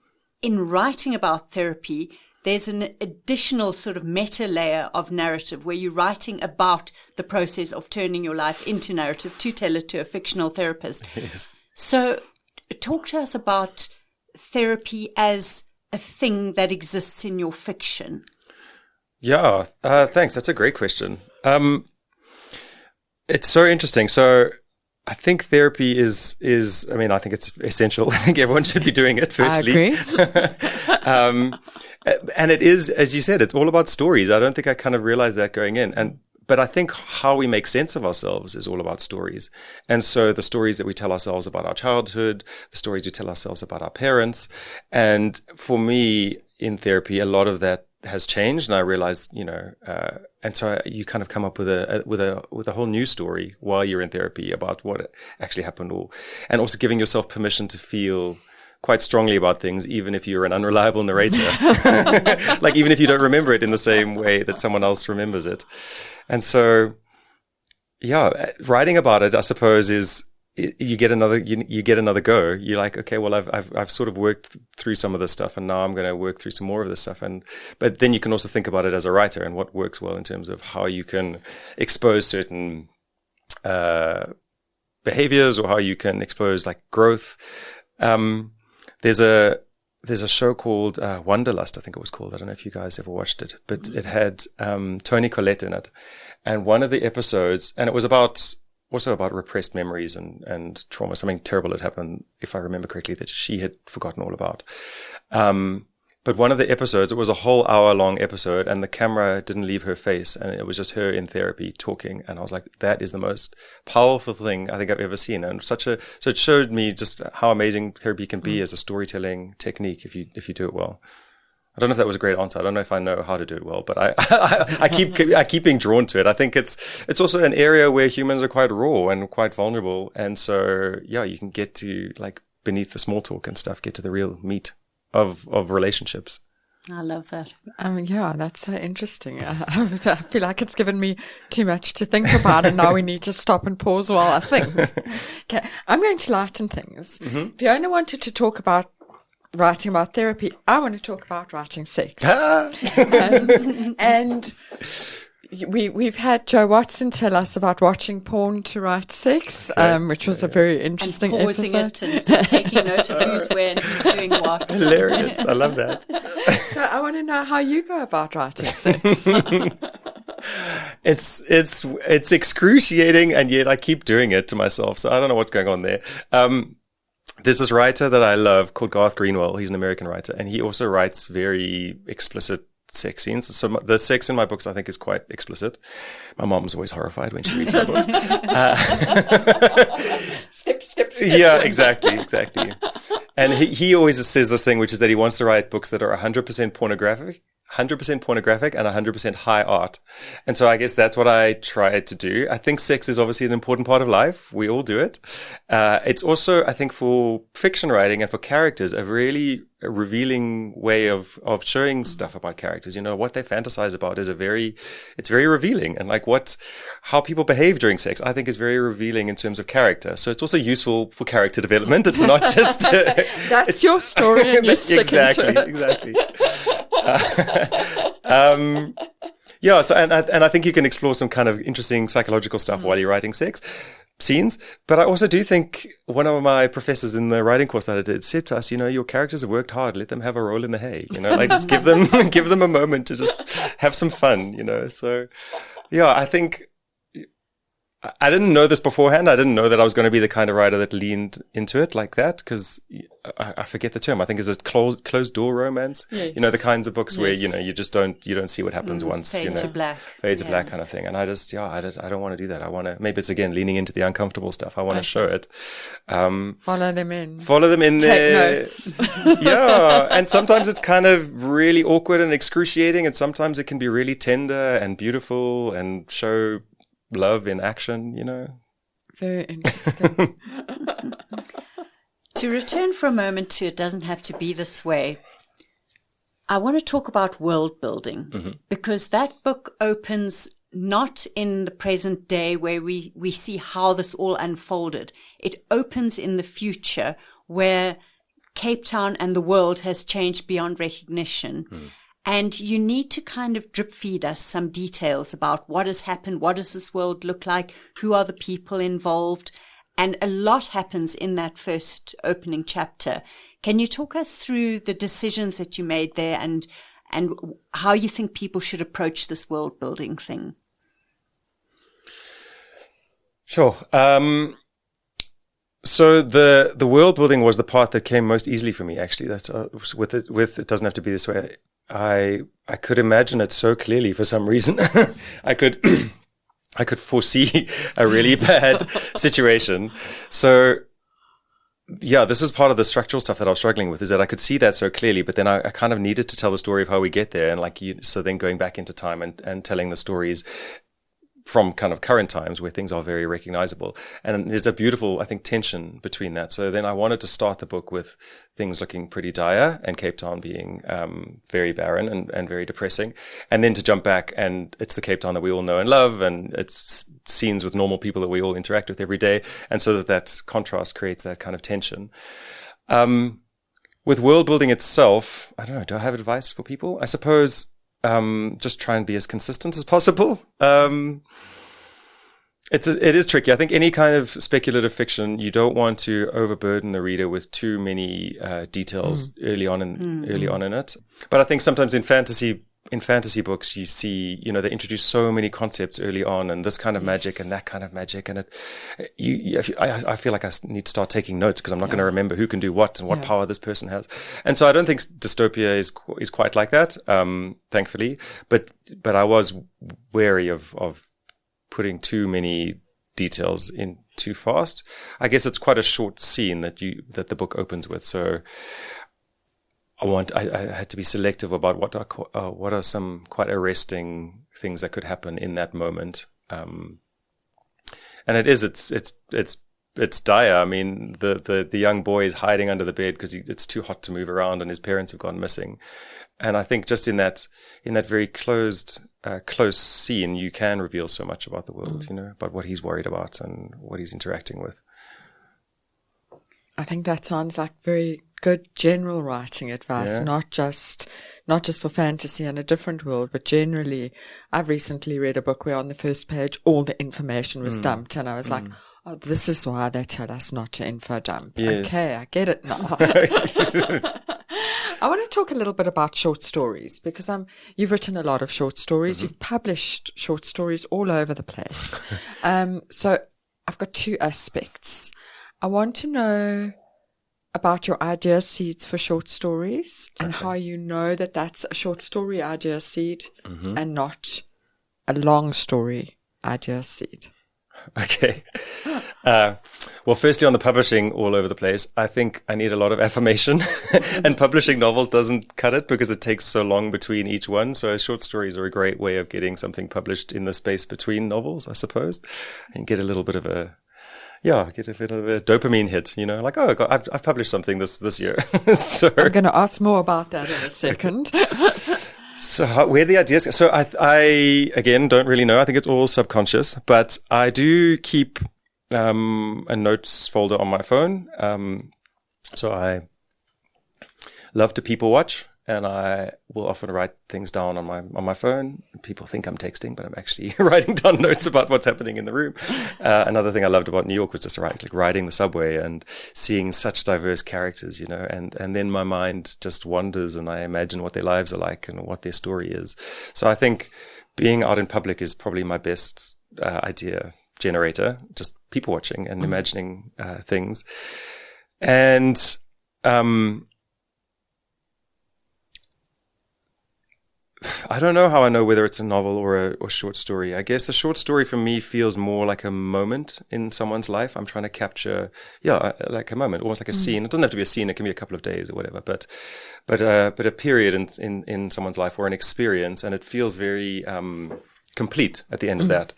in writing about therapy, there's an additional sort of meta layer of narrative where you're writing about the process of turning your life into narrative to tell it to a fictional therapist. Yes. So talk to us about therapy as a thing that exists in your fiction. Yeah, thanks. That's a great question. It's so interesting. So I think therapy is, I mean, I think it's essential. I think everyone should be doing it, firstly. I agree. And it is, as you said, it's all about stories. I don't think I kind of realized that going in. But I think how we make sense of ourselves is all about stories. And so the stories that we tell ourselves about our childhood, the stories we tell ourselves about our parents. And for me in therapy, a lot of that has changed. And I realized, and so you kind of come up with a whole new story while you're in therapy about what actually happened, and also giving yourself permission to feel quite strongly about things, even if you're an unreliable narrator, like even if you don't remember it in the same way that someone else remembers it. And so, yeah, writing about it, I suppose, is you get another go. You're like, okay, well, I've sort of worked through some of this stuff, and now I'm going to work through some more of this stuff. But then you can also think about it as a writer and what works well in terms of how you can expose certain behaviors, or how you can expose like growth. There's a show called Wanderlust, I think it was called. I don't know if you guys ever watched it, but it had Toni Collette in it, and one of the episodes, and it was also about repressed memories and trauma, something terrible had happened, if I remember correctly, that she had forgotten all about. But one of the episodes, it was a whole hour-long episode, and the camera didn't leave her face, and it was just her in therapy talking. And I was like, that is the most powerful thing I think I've ever seen. And so it showed me just how amazing therapy can be as a storytelling technique if you do it well. I don't know if that was a great answer. I don't know if I know how to do it well, but I keep being drawn to it. I think it's also an area where humans are quite raw and quite vulnerable. And so, yeah, you can get to like beneath the small talk and stuff, get to the real meat of relationships. I love that. Yeah, that's so interesting. I feel like it's given me too much to think about, and now we need to stop and pause while I think. Okay, I'm going to lighten things. Mm-hmm. Fiona wanted to talk about writing about therapy. I want to talk about writing sex. And we've had Joe Watson tell us about watching porn to write sex, which was a very interesting and pausing episode. it and sort of taking note of who's where and who's doing what. Hilarious. I love that. So I want to know how you go about writing sex. It's excruciating, and yet I keep doing it to myself. So I don't know what's going on there. There's this writer that I love called Garth Greenwell. He's an American writer, and he also writes very explicit sex scenes. So the sex in my books, I think, is quite explicit. My mom's always horrified when she reads my books. Skip. Yeah, exactly. And he always says this thing, which is that he wants to write books that are 100% pornographic and 100% high art. And so I guess that's what I try to do. I think sex is obviously an important part of life. We all do it. It's also, I think, for fiction writing and for characters, a really revealing way of showing stuff about characters. You know, what they fantasize about is it's very revealing. And like how people behave during sex, I think is very revealing in terms of character. So it's also useful for character development. It's not just, that's your story and you're sticking to it. Exactly. Yeah. So, and I think you can explore some kind of interesting psychological stuff while you're writing sex scenes. But I also do think one of my professors in the writing course that I did said to us, you know, your characters have worked hard. Let them have a roll in the hay, you know, like just give them a moment to just have some fun, you know? So yeah, I think I didn't know this beforehand. I didn't know that I was going to be the kind of writer that leaned into it like that, because I forget the term. I think it's a closed door romance. Yes. You know, the kinds of books where, you know, you just don't see what happens once, fade you know, to black. Fade to black kind of thing. And I don't want to do that. I want to, maybe it's again leaning into the uncomfortable stuff. I want to show it. Follow them in Take there. Notes. Yeah. And sometimes it's kind of really awkward and excruciating, and sometimes it can be really tender and beautiful and show love in action, you know. Very interesting. To return for a moment to It Doesn't Have to Be This Way, I want to talk about world building, because that book opens not in the present day where we see how this all unfolded. It opens in the future where Cape Town and the world has changed beyond recognition. And you need to kind of drip feed us some details about what has happened, what does this world look like, who are the people involved, and a lot happens in that first opening chapter. Can you talk us through the decisions that you made there and how you think people should approach this world building thing? Sure. So the world building was the part that came most easily for me, actually. That's with It Doesn't Have to Be This Way. I could imagine it so clearly for some reason. I could foresee a really bad situation. So yeah, this is part of the structural stuff that I was struggling with, is that I could see that so clearly, but then I kind of needed to tell the story of how we get there. And so then going back into time and telling the stories from kind of current times where things are very recognizable. And there's a beautiful, I think, tension between that. So then I wanted to start the book with things looking pretty dire and Cape Town being very barren and very depressing. And then to jump back, and it's the Cape Town that we all know and love, and it's scenes with normal people that we all interact with every day. And so that contrast creates that kind of tension. With world building itself, I don't know, do I have advice for people? I suppose just try and be as consistent as possible. It is tricky. I think any kind of speculative fiction, you don't want to overburden the reader with too many details early on in it. But I think sometimes in fantasy books, you see, they introduce so many concepts early on, and this kind of magic and that kind of magic, and I feel like I need to start taking notes because I'm not going to remember who can do what and what power this person has. And so I don't think dystopia is quite like that, thankfully. But I was wary of putting too many details in too fast. I guess it's quite a short scene that the book opens with, so I had to be selective about what are some quite arresting things that could happen in that moment. And it's dire. I mean, the young boy is hiding under the bed because it's too hot to move around, and his parents have gone missing. And I think just in that very close scene, you can reveal so much about the world, about what he's worried about and what he's interacting with. I think that sounds like very good general writing advice, not just for fantasy and a different world, but generally. I've recently read a book where on the first page all the information was dumped, and I was like, oh, this is why they tell us not to info dump. Yes. Okay, I get it now. I want to talk a little bit about short stories, because you've written a lot of short stories. You've published short stories all over the place. So I've got two aspects. I want to know about your idea seeds for short stories and how you know that that's a short story idea seed and not a long story idea seed. Okay. Well, firstly, on the publishing all over the place, I think I need a lot of affirmation and publishing novels doesn't cut it because it takes so long between each one. So short stories are a great way of getting something published in the space between novels, I suppose, and get a little bit of a dopamine hit, like, oh God, I've published something this year. So I'm going to ask more about that in a second. So where the ideas go? So I again don't really know. I think it's all subconscious, but I do keep a notes folder on my phone. So I love to people watch, and I will often write things down on my phone. People think I'm texting, but I'm actually writing down notes about what's happening in the room. Another thing I loved about New York was just riding the subway and seeing such diverse characters, and then my mind just wanders and I imagine what their lives are like and what their story is. So I think being out in public is probably my best idea generator, just people watching and imagining things. And I don't know how I know whether it's a novel or a short story. I guess a short story for me feels more like a moment in someone's life. I'm trying to capture, like a moment, almost like a scene. It doesn't have to be a scene. It can be a couple of days or whatever, but a period in someone's life or an experience. And it feels very, complete at the end of that.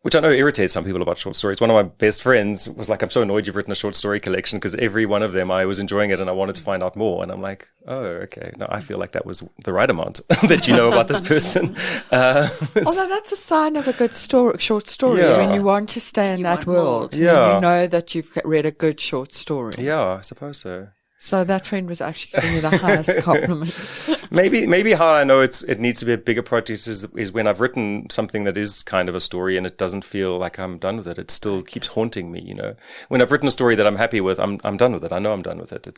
Which I know irritates some people about short stories. One of my best friends was like, I'm so annoyed you've written a short story collection because every one of them I was enjoying it and I wanted to find out more. And I'm like, oh, okay. No, I feel like that was the right amount that you know about this person. Although that's a sign of a good short story when you want to stay in that world. Yeah. You know that you've read a good short story. Yeah, I suppose so. So that friend was actually giving you the highest compliment. Maybe how I know it needs to be a bigger project is when I've written something that is kind of a story and it doesn't feel like I'm done with it. It still keeps haunting me, When I've written a story that I'm happy with, I'm done with it. I know I'm done with it.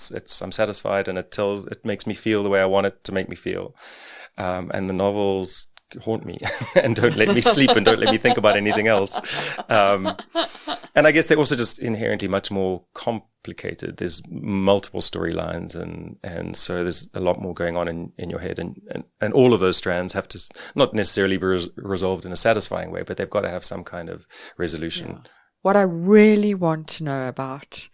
I'm satisfied, and it makes me feel the way I want it to make me feel. And the novels haunt me and don't let me sleep and don't let me think about anything else. And I guess they're also just inherently much more complicated. There's multiple storylines and so there's a lot more going on in your head, and all of those strands have to not necessarily be resolved in a satisfying way, but they've got to have some kind of resolution. Yeah. What I really want to know about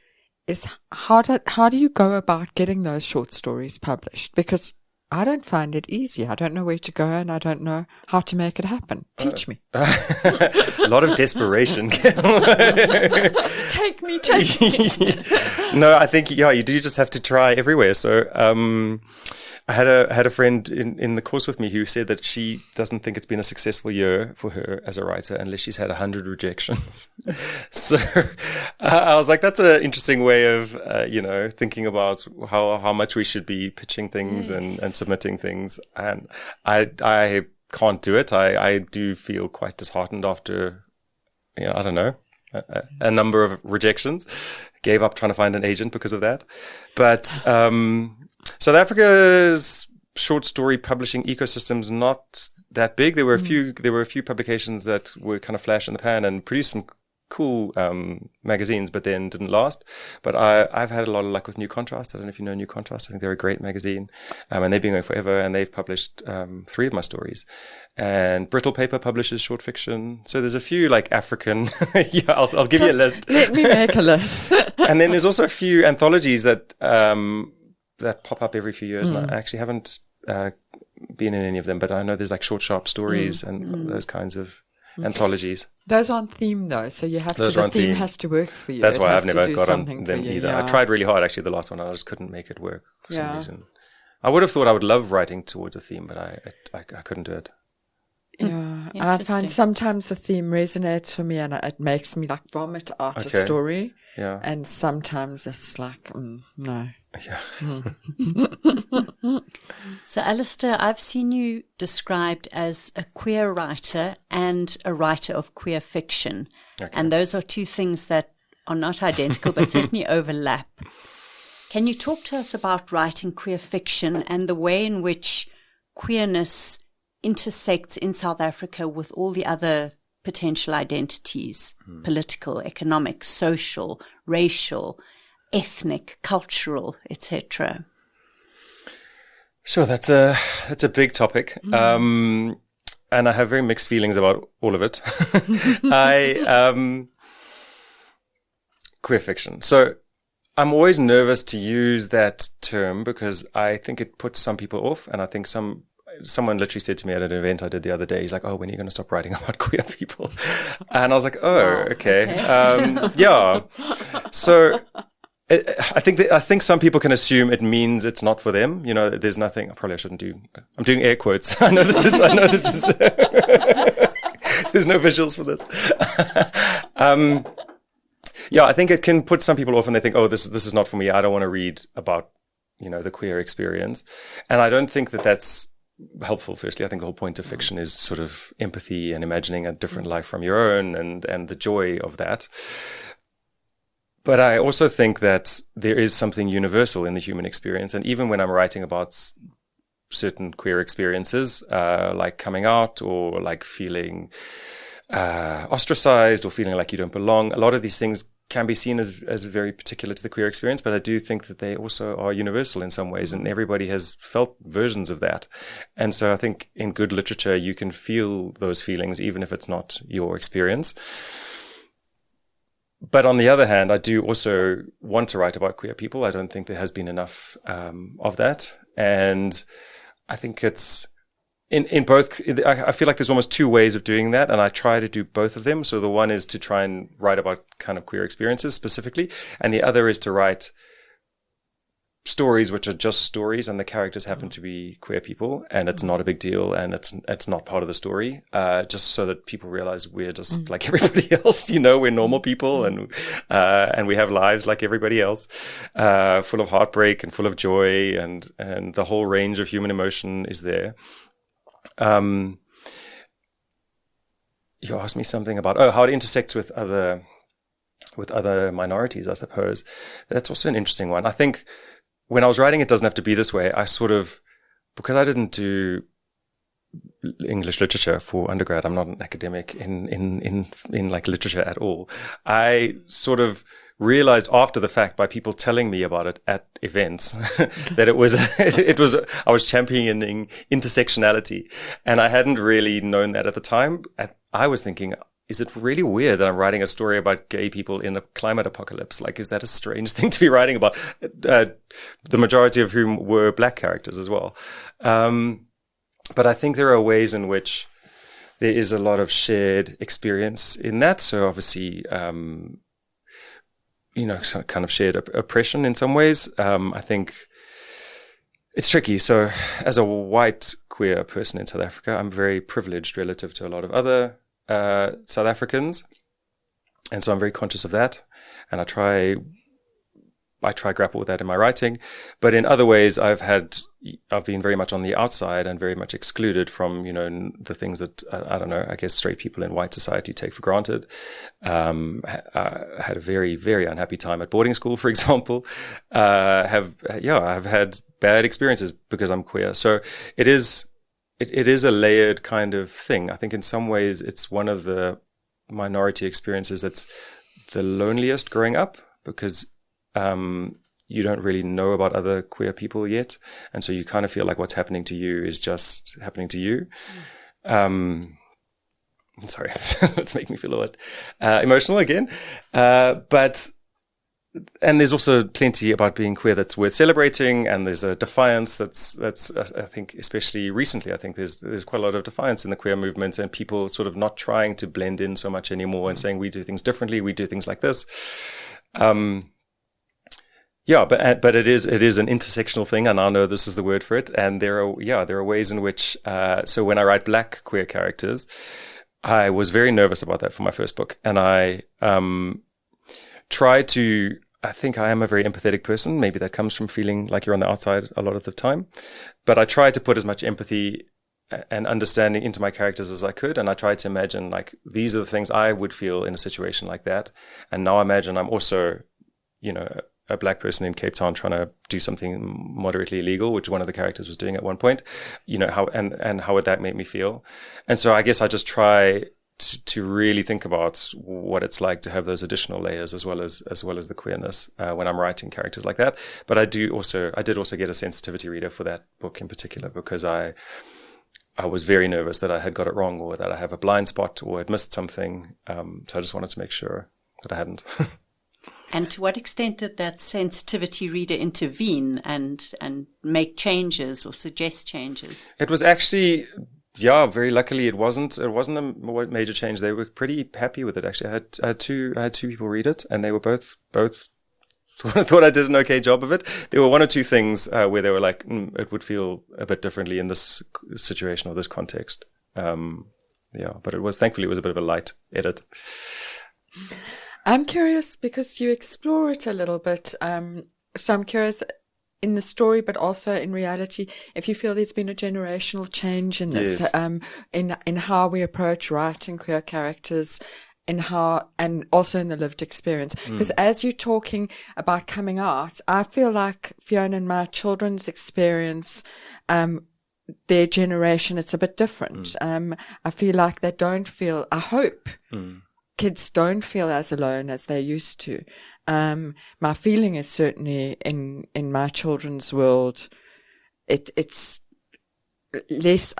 is how do you go about getting those short stories published? Because I don't find it easy. I don't know where to go, and I don't know how to make it happen. Teach me. A lot of desperation. Take me. No, I think, you do just have to try everywhere. So, I had a friend in the course with me who said that she doesn't think it's been a successful year for her as a writer unless she's had 100 rejections. So I was like, that's an interesting way of, thinking about how much we should be pitching things and submitting things. And I can't do it. I do feel quite disheartened after, I don't know, a number of rejections. Gave up trying to find an agent because of that. But, South Africa's short story publishing ecosystem's not that big. There were a few publications that were kind of flash in the pan and produced some cool magazines, but then didn't last. But I've had a lot of luck with New Contrast. I don't know if you know New Contrast. I think they're a great magazine, and they've been going forever. And they've published 3 of my stories. And Brittle Paper publishes short fiction. So there's a few like African. I'll give you a list. Let me make a list. And then there's also a few anthologies that pop up every few years. And I actually haven't been in any of them, but I know there's like short, sharp stories and those kinds of anthologies. Those aren't theme though, so you have the theme has to work for you. That's why I've never got on them either. Yeah. I tried really hard actually, the last one, I just couldn't make it work for some reason. I would have thought I would love writing towards a theme, but I couldn't do it. Yeah, I find sometimes the theme resonates for me and it makes me like vomit out a story. Yeah. And sometimes it's like, no. Yeah. So, Alistair, I've seen you described as a queer writer and a writer of queer fiction. Okay. And those are two things that are not identical, but certainly overlap. Can you talk to us about writing queer fiction and the way in which queerness intersects in South Africa with all the other potential identities, political, economic, social, racial, ethnic, cultural, etc.? Sure, that's a big topic, and I have very mixed feelings about all of it. Queer fiction. So I'm always nervous to use that term because I think it puts some people off, and I think someone literally said to me at an event I did the other day, he's like, "Oh, when are you going to stop writing about queer people?" And I was like, "Oh, okay. Yeah." So I think some people can assume it means it's not for them. There's nothing. I shouldn't do. I'm doing air quotes. I know this is. There's no visuals for this. I think it can put some people off, and they think, "Oh, this is not for me. I don't want to read about the queer experience." And I don't think that that's helpful. Firstly, I think the whole point of fiction is sort of empathy and imagining a different life from your own, and the joy of that. But I also think that there is something universal in the human experience. And even when I'm writing about certain queer experiences, like coming out or like feeling ostracized or feeling like you don't belong, a lot of these things can be seen as very particular to the queer experience. But I do think that they also are universal in some ways. And everybody has felt versions of that. And so I think in good literature, you can feel those feelings, even if it's not your experience. But on the other hand, I do also want to write about queer people. I don't think there has been enough of that. And I think it's in both. I feel like there's almost two ways of doing that. And I try to do both of them. So the one is to try and write about kind of queer experiences specifically. And the other is to write stories which are just stories and the characters happen to be queer people and it's not a big deal and it's not part of the story, just so that people realize we're just like everybody else, we're normal people and we have lives like everybody else, full of heartbreak and full of joy and the whole range of human emotion is there. You asked me something about, how it intersects with other minorities, I suppose. That's also an interesting one. I think when I was writing It Doesn't Have to Be This Way, I sort of, because I didn't do English literature for undergrad, I'm not an academic in like literature at all. I sort of realized after the fact by people telling me about it at events that I was championing intersectionality, and I hadn't really known that at the time. I was thinking, is it really weird that I'm writing a story about gay people in a climate apocalypse? Like, is that a strange thing to be writing about? The majority of whom were black characters as well. But I think there are ways in which there is a lot of shared experience in that. So obviously, kind of shared oppression in some ways. I think it's tricky. So as a white queer person in South Africa, I'm very privileged relative to a lot of other South Africans. And so I'm very conscious of that. And I try grapple with that in my writing. But in other ways, I've been very much on the outside and very much excluded from, the things that, I don't know, I guess straight people in white society take for granted. I had a very, very unhappy time at boarding school, for example. I've had bad experiences because I'm queer. So it is a layered kind of thing. I think in some ways it's one of the minority experiences that's the loneliest growing up, because you don't really know about other queer people yet. And so you kind of feel like what's happening to you is just happening to you. I'm sorry, it's making me feel a bit emotional again. And there's also plenty about being queer that's worth celebrating. And there's a defiance that's I think, especially recently, I think there's quite a lot of defiance in the queer movement, and people sort of not trying to blend in so much anymore and saying we do things differently, we do things like this. But it is an intersectional thing, and I know this is the word for it. And there are ways in which, so when I write black queer characters, I was very nervous about that for my first book. And I I think I am a very empathetic person. Maybe that comes from feeling like you're on the outside a lot of the time. But I try to put as much empathy and understanding into my characters as I could. And I tried to imagine, like, these are the things I would feel in a situation like that. And now imagine I'm also, a black person in Cape Town trying to do something moderately illegal, which one of the characters was doing at one point, how would that make me feel? And so I guess I just try to really think about what it's like to have those additional layers as well as the queerness when I'm writing characters like that. But I did also get a sensitivity reader for that book in particular, because I was very nervous that I had got it wrong, or that I have a blind spot, or had missed something. So I just wanted to make sure that I hadn't. And to what extent did that sensitivity reader intervene and make changes or suggest changes? It was actually, very luckily it wasn't a major change. They were pretty happy with it. Actually, I had two people read it, and they were both thought I did an okay job of it. There were one or two things where they were like, it would feel a bit differently in this situation or this context. But thankfully it was a bit of a light edit. I'm curious because you explore it a little bit. So I'm curious in the story, but also in reality, if you feel there's been a generational change in this, yes. In how we approach writing queer characters, and also in the lived experience. Because as you're talking about coming out, I feel like Fiona and my children's experience, their generation, it's a bit different. I feel like they don't feel, I hope, kids don't feel as alone as they used to. My feeling is certainly in my children's world, it's less,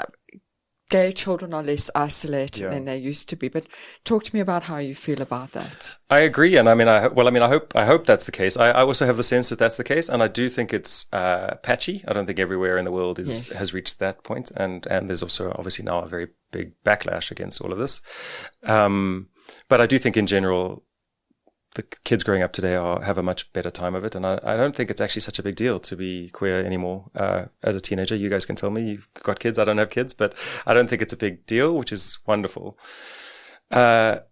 gay children are less isolated than they used to be. But talk to me about how you feel about that. I agree. And I hope that's the case. I also have the sense that that's the case. And I do think it's, patchy. I don't think everywhere in the world has reached that point. And there's also obviously now a very big backlash against all of this. But I do think in general, the kids growing up today have a much better time of it. And I don't think it's actually such a big deal to be queer anymore. As a teenager, you guys can tell me, you've got kids. I don't have kids, but I don't think it's a big deal, which is wonderful. And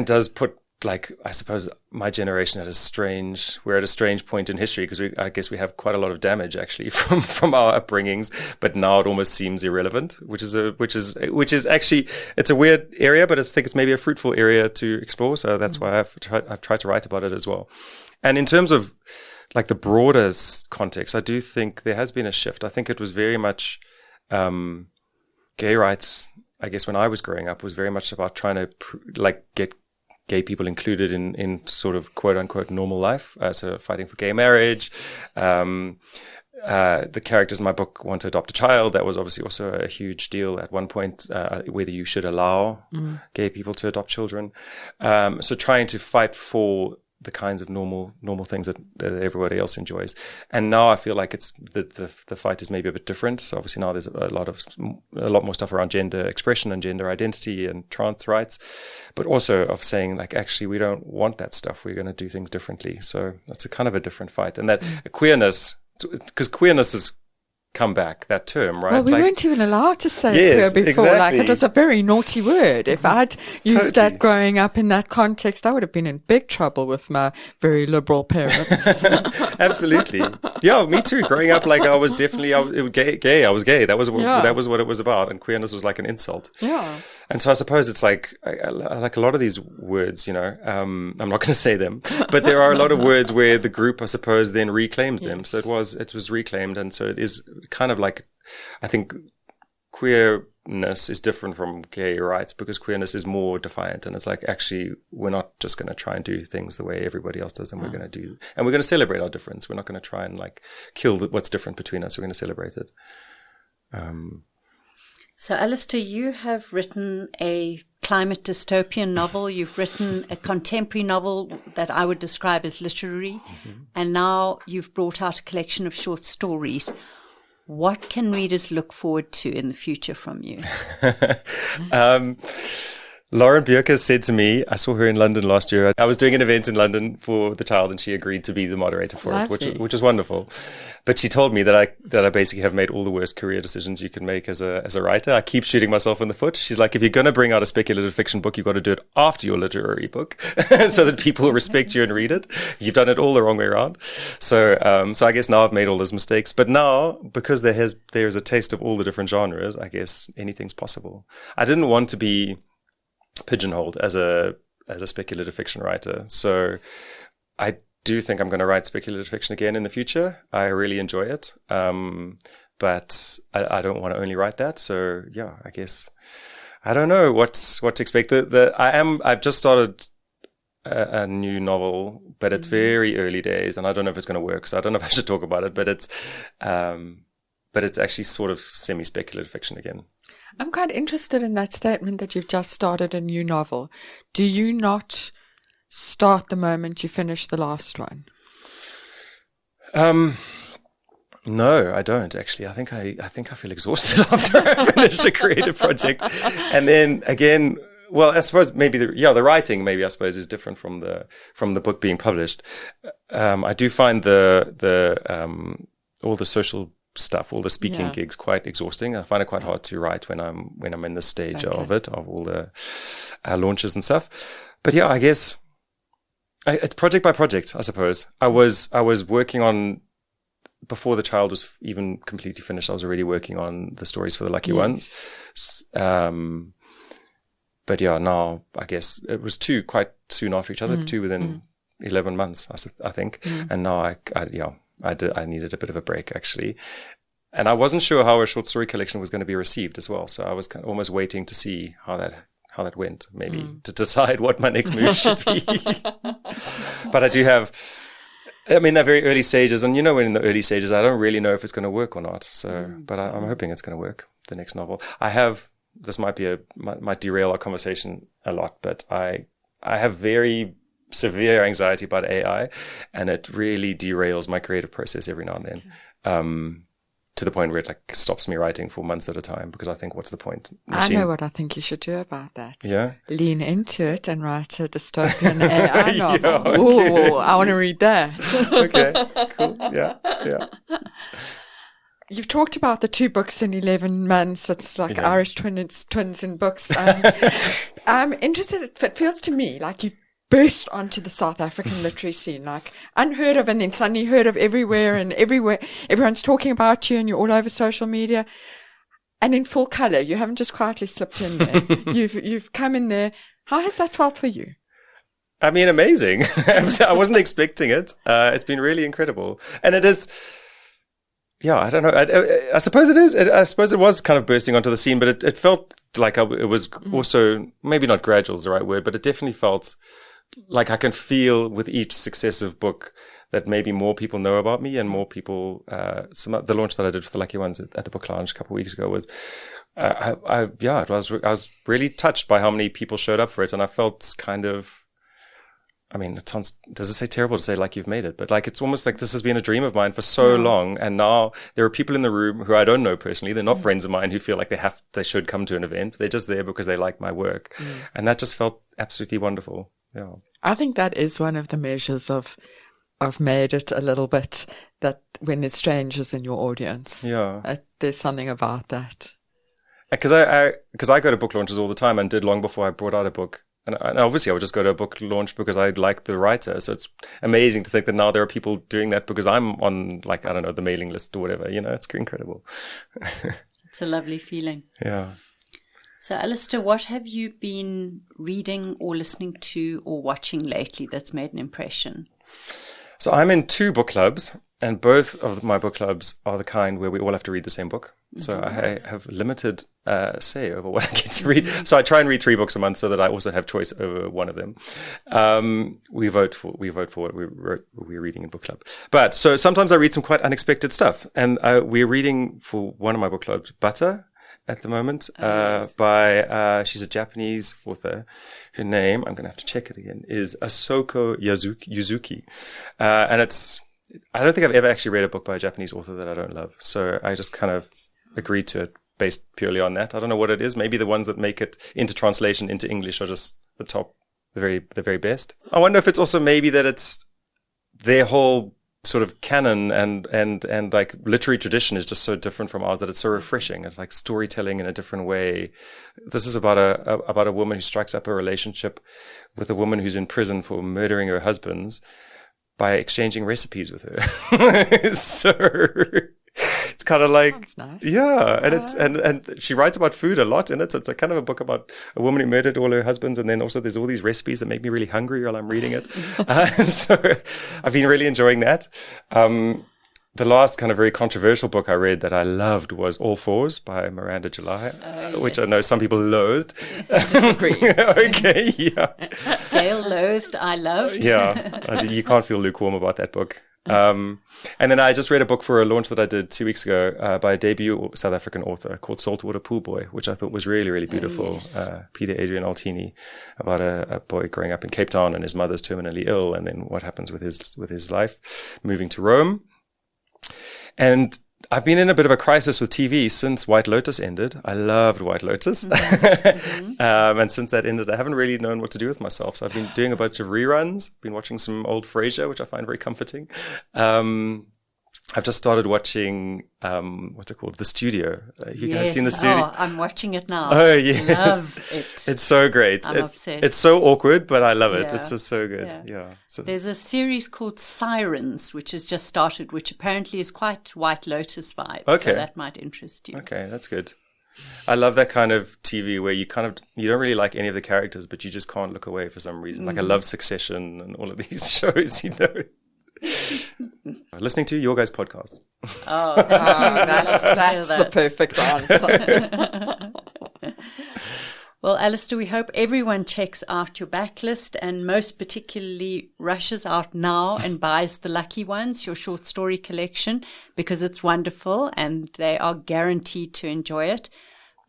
does put, like, I suppose my generation we're at a strange point in history, because I guess we have quite a lot of damage actually from our upbringings, but now it almost seems irrelevant, which is actually, it's a weird area, but I think it's maybe a fruitful area to explore. So that's why I've tried to write about it as well. And in terms of like the broader context, I do think there has been a shift. I think it was very much, gay rights, I guess when I was growing up, was very much about trying to get gay people included in sort of quote unquote normal life. So fighting for gay marriage, the characters in my book want to adopt a child. That was obviously also a huge deal at one point, whether you should allow gay people to adopt children. So trying to fight for the kinds of normal things that everybody else enjoys. And now I feel like it's the fight is maybe a bit different. So obviously now there's a lot more stuff around gender expression and gender identity and trans rights, but also of saying like, actually, we don't want that stuff. We're going to do things differently. So that's a kind of a different fight. And that queerness, because queerness has come back, that term, right? Well, we weren't even allowed to say queer before. Exactly. Like, it was a very naughty word. If I'd used that growing up in that context, I would have been in big trouble with my very liberal parents. Absolutely. Yeah, me too. Growing up, like I was definitely gay. I was gay. That was what it was about. And queerness was like an insult. Yeah. And so I suppose it's like, I like a lot of these words, I'm not going to say them, but there are a lot of words where the group, I suppose, then reclaims them. So it was reclaimed. And so it is kind of like, I think queerness is different from gay rights because queerness is more defiant. And it's like, actually, we're not just going to try and do things the way everybody else does. And we're going to celebrate our difference. We're not going to try and like kill what's different between us. We're going to celebrate it. So, Alistair, you have written a climate dystopian novel. You've written a contemporary novel that I would describe as literary. And now you've brought out a collection of short stories. What can readers look forward to in the future from you? Lauren Bjerke said to me, I saw her in London last year. I was doing an event in London for the child and she agreed to be the moderator for it, which was wonderful. But she told me that I basically have made all the worst career decisions you can make as a writer. I keep shooting myself in the foot. She's like, if you're going to bring out a speculative fiction book, you've got to do it after your literary book so that people respect you and read it. You've done it all the wrong way around. So I guess now I've made all those mistakes. But now, because there's a taste of all the different genres, I guess anything's possible. I didn't want to be pigeonholed as a speculative fiction writer. So I do think I'm going to write speculative fiction again in the future. I really enjoy it. But I don't want to only write that. So yeah, I guess I don't know what to expect. I've just started a new novel, but it's very early days and I don't know if it's going to work. So I don't know if I should talk about it, but it's actually sort of semi-speculative fiction again. I'm quite interested in that statement that you've just started a new novel. Do you not start the moment you finish the last one? No, I don't actually. I think I feel exhausted after I finish a creative project. And then again, well, I suppose maybe the writing maybe I suppose is different from the book being published. I do find all the social stuff, all the speaking gigs quite exhausting. I find it quite hard to write when I'm in the stage of all the launches and stuff. But yeah, I guess it's project by project, I suppose. I was working on, before the child was even completely finished, I was already working on the stories for the lucky ones. But yeah, now I guess it was two quite soon after each other, two within 11 months, I think. And now I needed a bit of a break actually. And I wasn't sure how a short story collection was going to be received as well. So I was kind of almost waiting to see how that went, maybe to decide what my next move should be. But I do have, they're very early stages. And when in the early stages, I don't really know if it's going to work or not. So, but I'm hoping it's going to work, the next novel. This might might derail our conversation a lot, but I have very severe anxiety about AI, and it really derails my creative process every now and then, to the point where it like stops me writing for months at a time because I think, what's the point? I know what I think you should do about that. Yeah, lean into it and write a dystopian AI novel. Yeah, okay. Ooh, I want to read that. Okay, cool. Yeah. You've talked about the 2 books in 11 months. It's like Irish twins in books. I'm interested. It feels to me like you've burst onto the South African literary scene, like unheard of, and then suddenly heard of everywhere. Everyone's talking about you and you're all over social media and in full color. You haven't just quietly slipped in there. You've come in there. How has that felt for you? Amazing. I wasn't expecting it. It's been really incredible. And it is, I don't know. I suppose it is. I suppose it was kind of bursting onto the scene, but it felt like it was also, maybe not gradual is the right word, but it definitely felt like I can feel with each successive book that maybe more people know about me and more people, the launch that I did for the Lucky Ones at the Book Lounge a couple of weeks ago was, I was really touched by how many people showed up for it. And I felt kind of, I mean, does it say terrible to say like you've made it? But like, it's almost like this has been a dream of mine for so long. And now there are people in the room who I don't know personally. They're not friends of mine who feel like they should come to an event. They're just there because they like my work. And that just felt absolutely wonderful. Yeah. I think that is one of the measures of I've made it a little bit, that when there's strangers in your audience. Yeah. There's something about that. Because I go to book launches all the time and did long before I brought out a book. And obviously I would just go to a book launch because I like the writer. So it's amazing to think that now there are people doing that because I'm on, like, I don't know, the mailing list or whatever. You know, it's incredible. It's a lovely feeling. Yeah. So, Alistair, what have you been reading or listening to or watching lately that's made an impression? So I'm in 2 book clubs, and both of my book clubs are the kind where we all have to read the same book. So I have limited say over what I get to read. So I try and read 3 books a month so that I also have choice over one of them. We vote for what we're reading in book club. But so sometimes I read some quite unexpected stuff. And we're reading for one of my book clubs, Butter, at the moment, by she's a Japanese author. Her name, I'm going to have to check it again, is Asoko Yuzuki. And I don't think I've ever actually read a book by a Japanese author that I don't love. So I just kind of agreed to it based purely on that. I don't know what it is. Maybe the ones that make it into translation into English are just the very best. I wonder if it's also maybe that it's their whole sort of canon and like literary tradition is just so different from ours that it's so refreshing. It's like storytelling in a different way. This is about a woman who strikes up a relationship with a woman who's in prison for murdering her husbands by exchanging recipes with her. So it's kind of like, nice. Yeah. And and she writes about food a lot in it. So it's a kind of a book about a woman who murdered all her husbands. And then also there's all these recipes that make me really hungry while I'm reading it. So I've been really enjoying that. The last kind of very controversial book I read that I loved was All Fours by Miranda July, which I know some people loathed. Disagree. Okay, yeah. Gail loathed, I loved. Yeah, you can't feel lukewarm about that book. And then I just read a book for a launch that I did 2 weeks ago by a debut South African author called Saltwater Pool Boy, which I thought was really, really beautiful. Yes. Peter Adrian Altini, about a boy growing up in Cape Town and his mother's terminally ill, and then what happens with his life, moving to Rome. And I've been in a bit of a crisis with TV since White Lotus ended. I loved White Lotus. And since that ended, I haven't really known what to do with myself. So I've been doing a bunch of reruns, been watching some old Frasier, which I find very comforting. I've just started watching, what's it called? The Studio. You guys seen The Studio? Oh, I'm watching it now. Oh, yes. Love it. It's so great. I'm obsessed. It's so awkward, but I love it. Yeah. It's just so good. Yeah. So There's a series called Sirens, which has just started, which apparently is quite White Lotus vibes. Okay. So that might interest you. okay, that's good. I love that kind of TV where you don't really like any of the characters, but you just can't look away for some reason. Like I love Succession and all of these shows, Listening to your guys' podcast. Oh, that's the perfect answer. Well, Alistair, we hope everyone checks out your backlist and most particularly rushes out now and buys The Lucky Ones, your short story collection, because it's wonderful and they are guaranteed to enjoy it.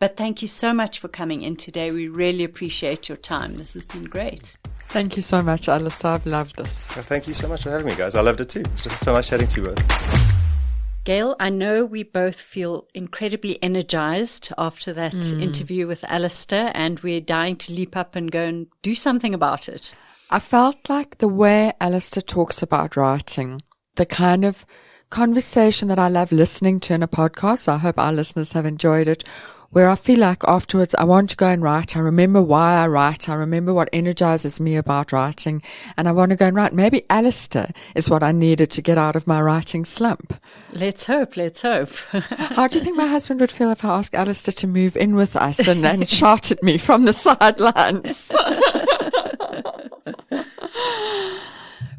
But thank you so much for coming in today. We really appreciate your time. This has been great. Thank you so much, Alistair. I've loved this. Well, thank you so much for having me, guys. I loved it too. It's so nice chatting to you both. Gail, I know we both feel incredibly energized after that interview with Alistair, and we're dying to leap up and go and do something about it. I felt like the way Alistair talks about writing, the kind of conversation that I love listening to in a podcast, I hope our listeners have enjoyed it, where I feel like afterwards I want to go and write. I remember why I write. I remember what energizes me about writing. And I want to go and write. Maybe Alistair is what I needed to get out of my writing slump. Let's hope. How do you think my husband would feel if I asked Alistair to move in with us and shout at me from the sidelines?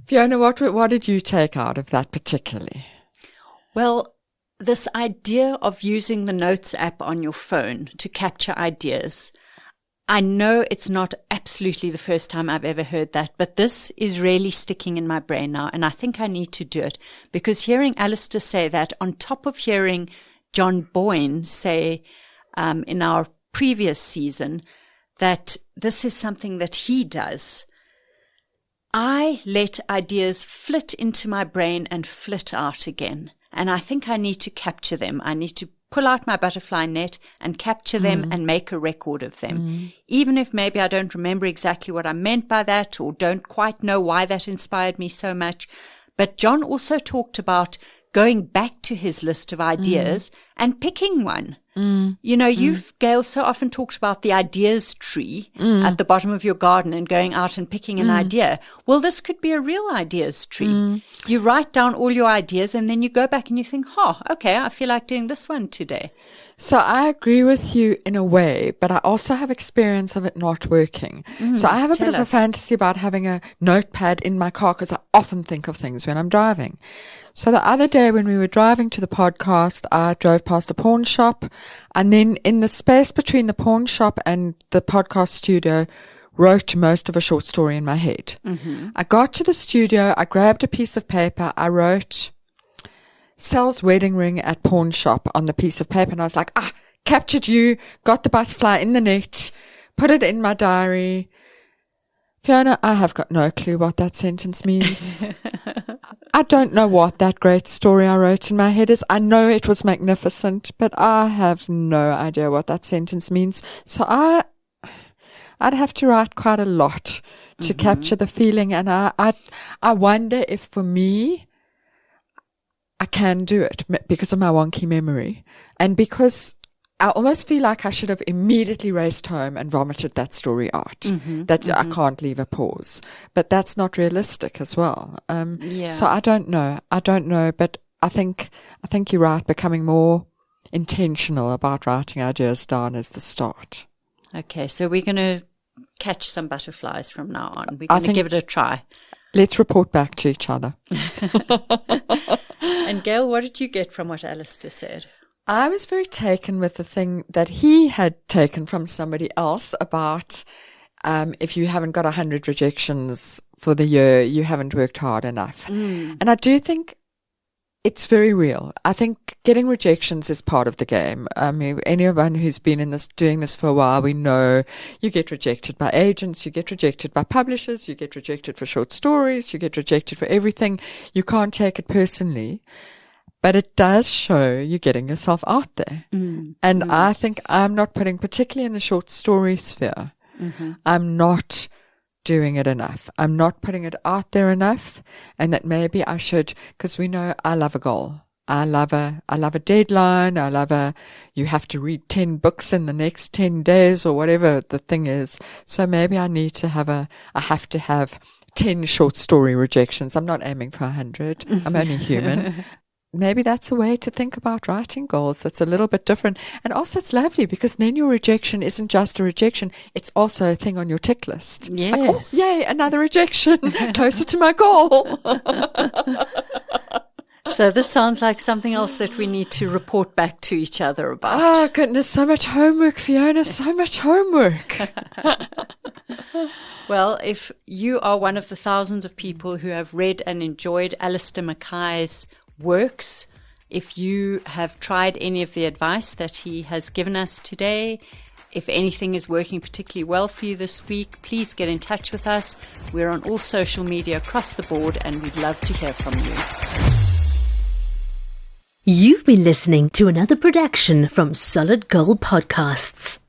Fiona, what did you take out of that particularly? Well, this idea of using the Notes app on your phone to capture ideas, I know it's not absolutely the first time I've ever heard that, but this is really sticking in my brain now, and I think I need to do it, because hearing Alistair say that, on top of hearing John Boyne say in our previous season that this is something that he does, I let ideas flit into my brain and flit out again, and I think I need to capture them. I need to pull out my butterfly net and capture them and make a record of them. Even if maybe I don't remember exactly what I meant by that, or don't quite know why that inspired me so much. But John also talked about going back to his list of ideas and picking one. You know, you've, Gail, so often talked about the ideas tree at the bottom of your garden and going out and picking an idea. Well, this could be a real ideas tree. You write down all your ideas and then you go back and you think, okay, I feel like doing this one today. So I agree with you in a way, but I also have experience of it not working. So I have a bit of a fantasy about having a notepad in my car, because I often think of things when I'm driving. So the other day when we were driving to the podcast, I drove past a pawn shop, and then in the space between the pawn shop and the podcast studio, wrote most of a short story in my head. I got to the studio, I grabbed a piece of paper, I wrote sells wedding ring at pawn shop on the piece of paper, and I was like, captured you, got the butterfly in the net, put it in my diary. Fiona, I have got no clue what that sentence means. I don't know what that great story I wrote in my head is. I know it was magnificent, but I have no idea what that sentence means. So I'd have to write quite a lot to capture the feeling. And I wonder if for me, I can do it because of my wonky memory, and because I almost feel like I should have immediately raced home and vomited that story out. I can't leave a pause, but that's not realistic as well. So I don't know, but I think you're right. Becoming more intentional about writing ideas down is the start. Okay, so we're going to catch some butterflies from now on. We're going to give it a try. Let's report back to each other. And Gail, what did you get from what Alistair said? I was very taken with the thing that he had taken from somebody else about if you haven't got 100 rejections for the year, you haven't worked hard enough. And I do think it's very real. I think getting rejections is part of the game. I mean, anyone who's been doing this for a while, we know you get rejected by agents, you get rejected by publishers, you get rejected for short stories, you get rejected for everything. You can't take it personally, but it does show you getting yourself out there. And I think I'm not putting, particularly in the short story sphere, I'm not doing it enough. I'm not putting it out there enough, and that maybe I should, because we know I love a goal. I love a deadline. You have to read 10 books in the next 10 days or whatever the thing is. So maybe I need to I have to have 10 short story rejections. I'm not aiming for 100. I'm only human. Maybe that's a way to think about writing goals that's a little bit different. And also it's lovely because then your rejection isn't just a rejection. It's also a thing on your tick list. Yes. Like, oh, yay, another rejection. Closer to my goal. So this sounds like something else that we need to report back to each other about. Oh, goodness. So much homework, Fiona. So much homework. Well, if you are one of the thousands of people who have read and enjoyed Alistair Mackay's works, if you have tried any of the advice that he has given us today, if anything is working particularly well for you this week, please get in touch with us. We're on all social media across the board and we'd love to hear from you. You've been listening to another production from Solid Gold Podcasts.